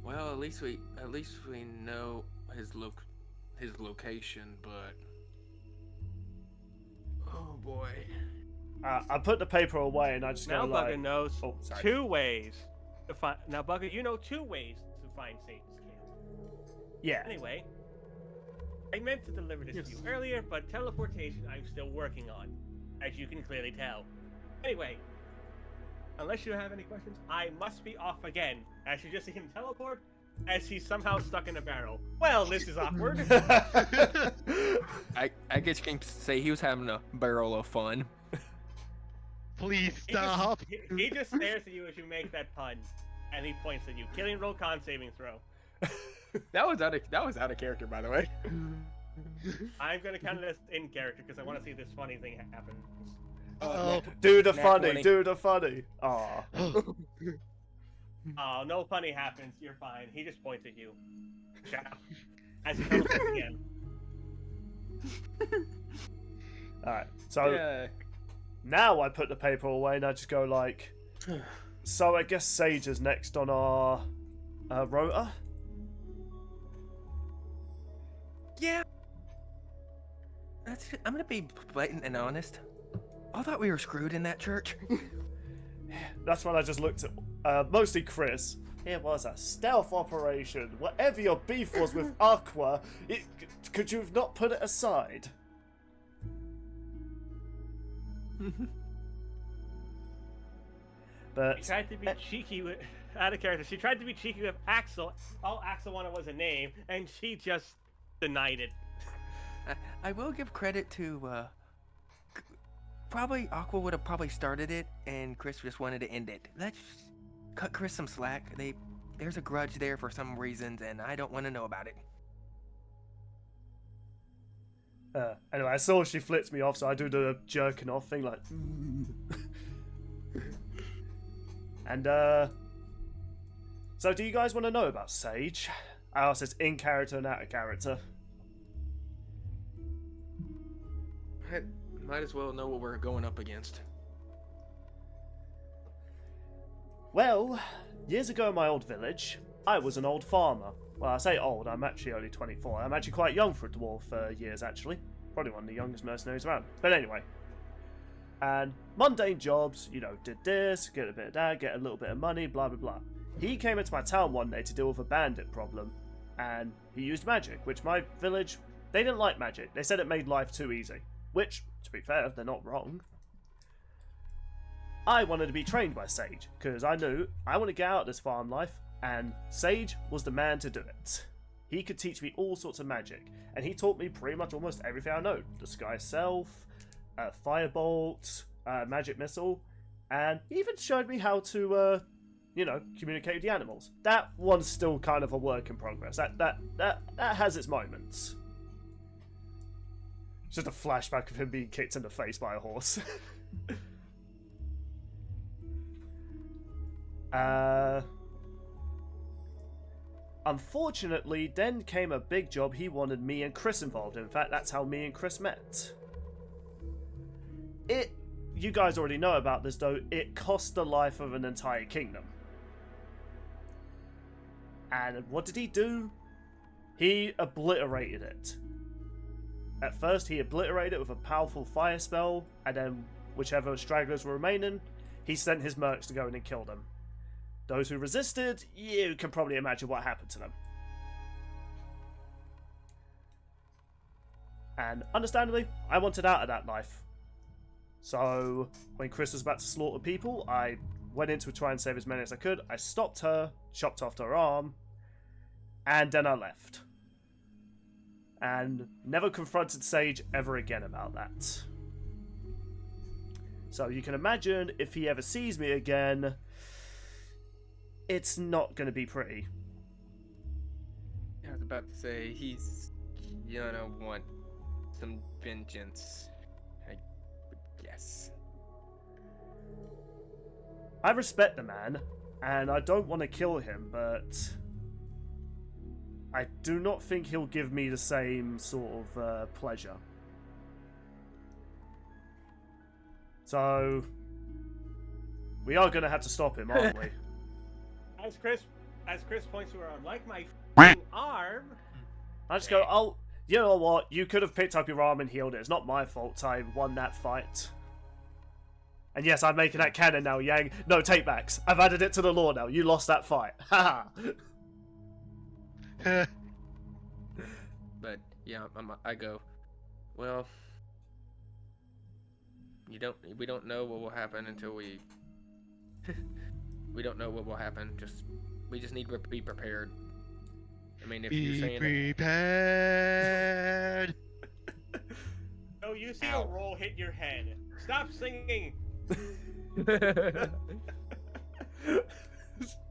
at least we know his location, but oh boy. I put the paper away and I just Now go like, Bugger knows oh, sorry. 2 ways to find. Now Bugger, you know 2 ways to find Satan's camp. Yeah. Anyway, I meant to deliver this to you earlier, but teleportation I'm still working on, as you can clearly tell. Anyway, unless you have any questions, I must be off again. As you just see him teleport, as he's somehow stuck in a barrel. Well, this is awkward. I guess you can say he was having a barrel of fun. Please He just- stop. He just stares at you as you make that pun, and he points at you. Killing roll con saving throw. That was out of character, by the way. I'm gonna count it as in character because I want to see this funny thing happen. Oh, Do the Nat funny, 20. do the funny. Aw. Oh, no funny happens. You're fine. He just points at you. Shut up. As he comes up again. Alright, so Yeah. now I put the paper away and I just go like, so I guess Sage is next on our rota. Yeah. I'm gonna be blatant and honest. I thought we were screwed in that church. That's when I just looked at mostly Chris. It was a stealth operation. Whatever your beef was with Aqua, could you have not put it aside? But She tried to be cheeky with out of character. She tried to be cheeky with Axel. All Axel wanted was a name, and she just denied it. I will give credit to probably Aqua would have probably started it, and Chris just wanted to end it. Let's cut Chris some slack. There's a grudge there for some reasons, and I don't want to know about it. anyway, I saw she flips me off, so I do the jerking off thing, like. And so do you guys want to know about Sage? I asked this in character and out of character. I might as well know what we're going up against. Well, years ago in my old village, I was an old farmer. Well, I say old, I'm actually only 24. I'm actually quite young for a dwarf years, actually. Probably one of the youngest mercenaries around. But anyway. And mundane jobs, you know, did this, get a bit of that, get a little bit of money, blah, blah, blah. He came into my town one day to deal with a bandit problem. And he used magic, which my village, they didn't like magic. They said it made life too easy. Which, to be fair, they're not wrong. I wanted to be trained by Sage, because I knew I want to get out of this farm life, and Sage was the man to do it. He could teach me all sorts of magic, and he taught me pretty much almost everything I know. Disguise self, firebolt, magic missile, and he even showed me how to, you know, communicate with the animals. That one's still kind of a work in progress. That has its moments. Just a flashback of him being kicked in the face by a horse. Unfortunately, then came a big job he wanted me and Chris involved in. In fact, that's how me and Chris met. You guys already know about this though, it cost the life of an entire kingdom. And what did he do? He obliterated it. At first, he obliterated it with a powerful fire spell, and then whichever stragglers were remaining, he sent his mercs to go in and kill them. Those who resisted, you can probably imagine what happened to them. And understandably, I wanted out of that life. So, when Chris was about to slaughter people, I went in to try and save as many as I could. I stopped her, chopped off her arm, and then I left. And never confronted Sage ever again about that. So you can imagine if he ever sees me again, it's not going to be pretty. I was about to say, he's gonna want some vengeance, I would guess. I respect the man, and I don't want to kill him, but I do not think he'll give me the same sort of pleasure. So, we are going to have to stop him, aren't we? As Chris points to her arm, like my f***ing arm. I just go, oh, you know what? You could have picked up your arm and healed it. It's not my fault I won that fight. And yes, I'm making that canon now, Yang. No, take backs. I've added it to the lore now. You lost that fight. Haha. But yeah, I go, well, we don't know what will happen until we don't know what will happen. We just need to be prepared. I mean, if you're saying prepared. No, you see a roll hit your head. Stop singing.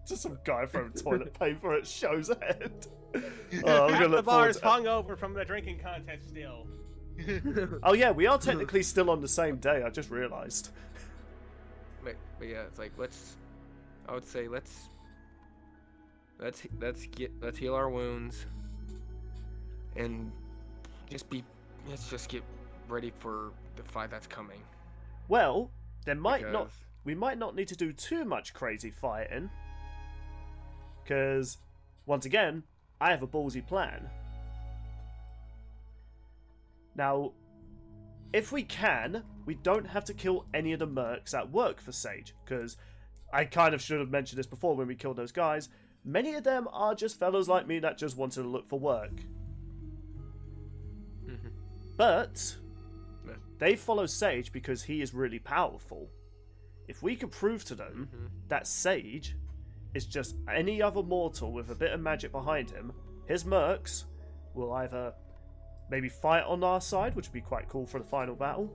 Just some guy throwing toilet paper at Show's head. Oh, I'm Half gonna the look bar forward is to hungover from the drinking contest still. Oh yeah, we are technically still on the same day. I just realised. But yeah, it's like I would say let's heal our wounds, and let's just get ready for the fight that's coming. Well, we might not need to do too much crazy fighting, because once again, I have a ballsy plan. Now, if we can, we don't have to kill any of the mercs that work for Sage, because I kind of should have mentioned this before when we killed those guys. Many of them are just fellows like me that just wanted to look for work. Mm-hmm. But they follow Sage because he is really powerful. If we could prove to them that Sage is just any other mortal with a bit of magic behind him, his mercs will either maybe fight on our side, which would be quite cool for the final battle,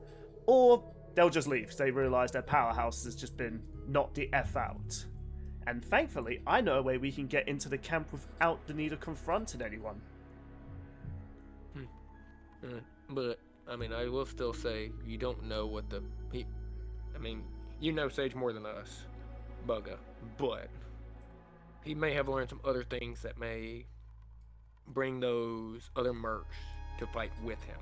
or they'll just leave because they realise their powerhouse has just been knocked the F out. And thankfully, I know a way we can get into the camp without the need of confronting anyone. But, I mean, I will still say, you don't know what I mean, you know Sage more than us, Bugga, but he may have learned some other things that may bring those other mercs to fight with him.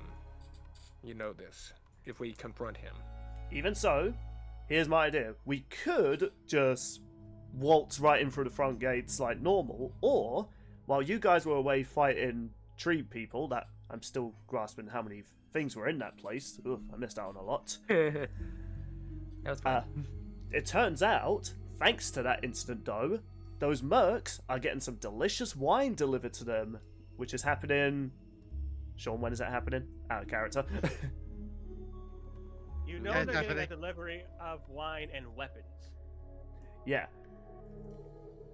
You know this, if we confront him. Even so, here's my idea. We could just waltz right in through the front gates like normal, or while you guys were away fighting tree people, that I'm still grasping how many things were in that place. Ugh, I missed out on a lot. That was fun. It turns out, thanks to that incident though, those mercs are getting some delicious wine delivered to them, which is happening... Sean, when is that happening? Out of character. You know they're getting a delivery of wine and weapons. Yeah.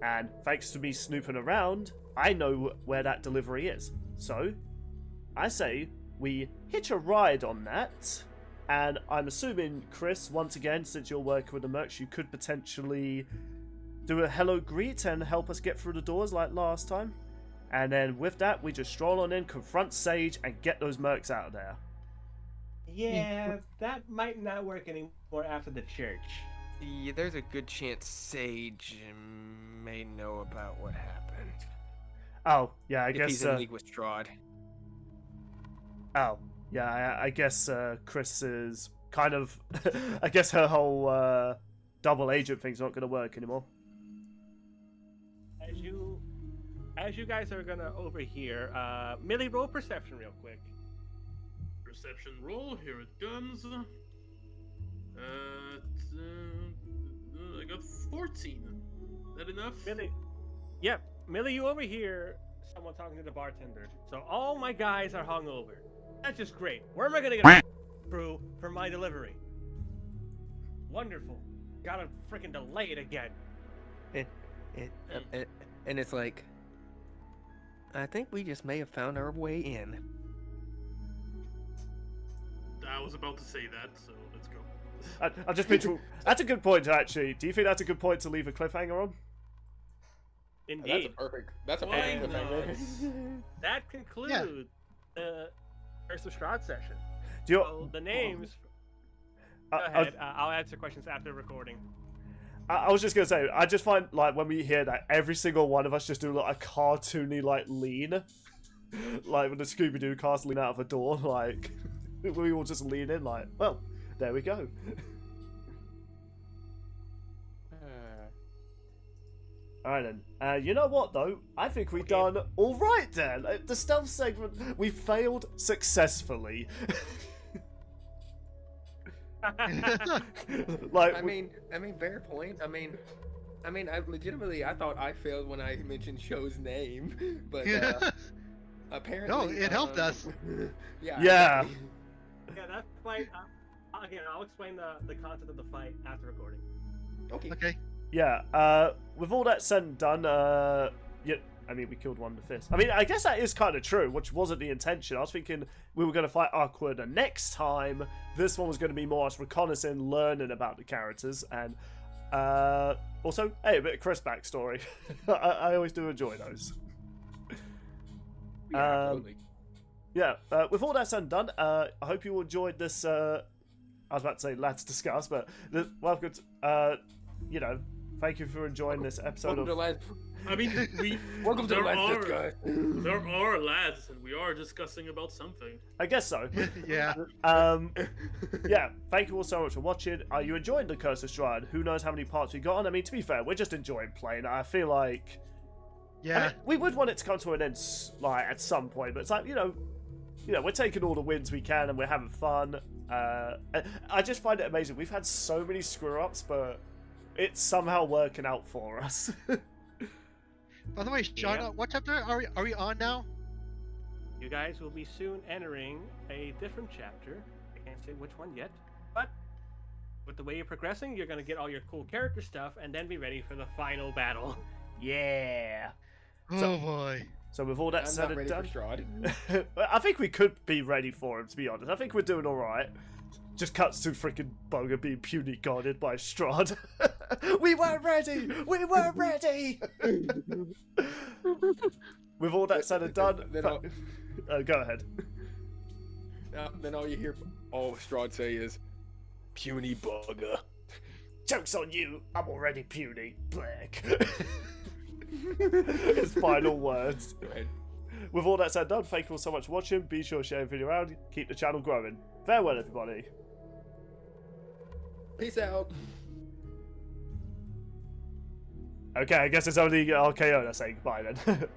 And thanks to me snooping around, I know where that delivery is. So, I say we hitch a ride on that, and I'm assuming, Chris, once again, since you're working with the mercs, you could potentially do a hello greet and help us get through the doors like last time. And then with that, we just stroll on in, confront Sage, and get those mercs out of there. Yeah, that might not work anymore after the church. Yeah, there's a good chance Sage may know about what happened. Oh, yeah, I if guess... he's in league with Strahd. Oh, yeah, I guess Chris is kind of... I guess her whole double agent thing's not going to work anymore. As you guys are gonna overhear, Millie, roll perception real quick. Perception roll, here it comes. I got 14. Is that enough? Millie, yep. Millie, you overhear someone talking to the bartender. So all my guys are hungover. That's just great. Where am I gonna get through for my delivery? Wonderful. Gotta freaking delay it again. And it's like, I think we just may have found our way in. I was about to say that, so let's go. I just picture... That's a good point, actually. Do you think that's a good point to leave a cliffhanger on? Indeed. That's a perfect cliffhanger. That concludes the Curse of Strahd session. So the names... Go ahead. I'll answer questions after recording. I was just going to say, I just find, like, when we hear that, every single one of us just do, like, a cartoony, like, lean. Like, when the Scooby-Doo cast lean out of a door, like, we all just lean in, like, well, there we go. Alright then. You know what, though? I think we've done alright then. The stealth segment, we failed successfully. Like, I mean, fair point. I mean, I legitimately, I thought I failed when I mentioned Show's name, but apparently, no, it helped us. Yeah. Yeah, that fight. Again, I'll explain the content of the fight after recording. Okay. Yeah. With all that said and done, yeah. I mean, we killed one with this. I mean, I guess that is kind of true, which wasn't the intention. I was thinking we were going to fight Awkward, and next time, this one was going to be more us reconnaissance, learning about the characters, and Also, hey, a bit of Chris backstory. I always do enjoy those. Yeah, absolutely. Yeah, with all that said and done, I hope you all enjoyed this. I was about to say Let's Discuss, but welcome to, thank you for enjoying this episode Welcome to Lads. I mean, Welcome to there Let's Discuss. there are lads, and we are discussing about something. I guess so. Yeah. Yeah, thank you all so much for watching. Are you enjoying The Curse of Strahd? Who knows how many parts we got on? I mean, to be fair, we're just enjoying playing. I feel like... Yeah. I mean, we would want it to come to an end, like, at some point, but it's like, we're taking all the wins we can and we're having fun. I just find it amazing. We've had so many screw-ups, but it's somehow working out for us. By the way, Sean, what chapter are we on now? You guys will be soon entering a different chapter. I can't say which one yet, but with the way you're progressing, you're going to get all your cool character stuff and then be ready for the final battle. Yeah. Oh boy. So with all that I'm said not and ready done, for Strahd. I think we could be ready for him, to be honest. I think we're doing all right. Just cuts to freaking Bugger being puny guarded by Strahd. We weren't ready. We weren't ready. With all that said and done, go ahead. Then all you hear Strahd say is, "Puny bugger." Joke's on you. I'm already puny. Black. His final words. Go ahead. With all that said and done, thank you all so much for watching. Be sure to share the video around. Keep the channel growing. Farewell, everybody. Peace out. Okay, I guess it's only RKO that's saying goodbye then.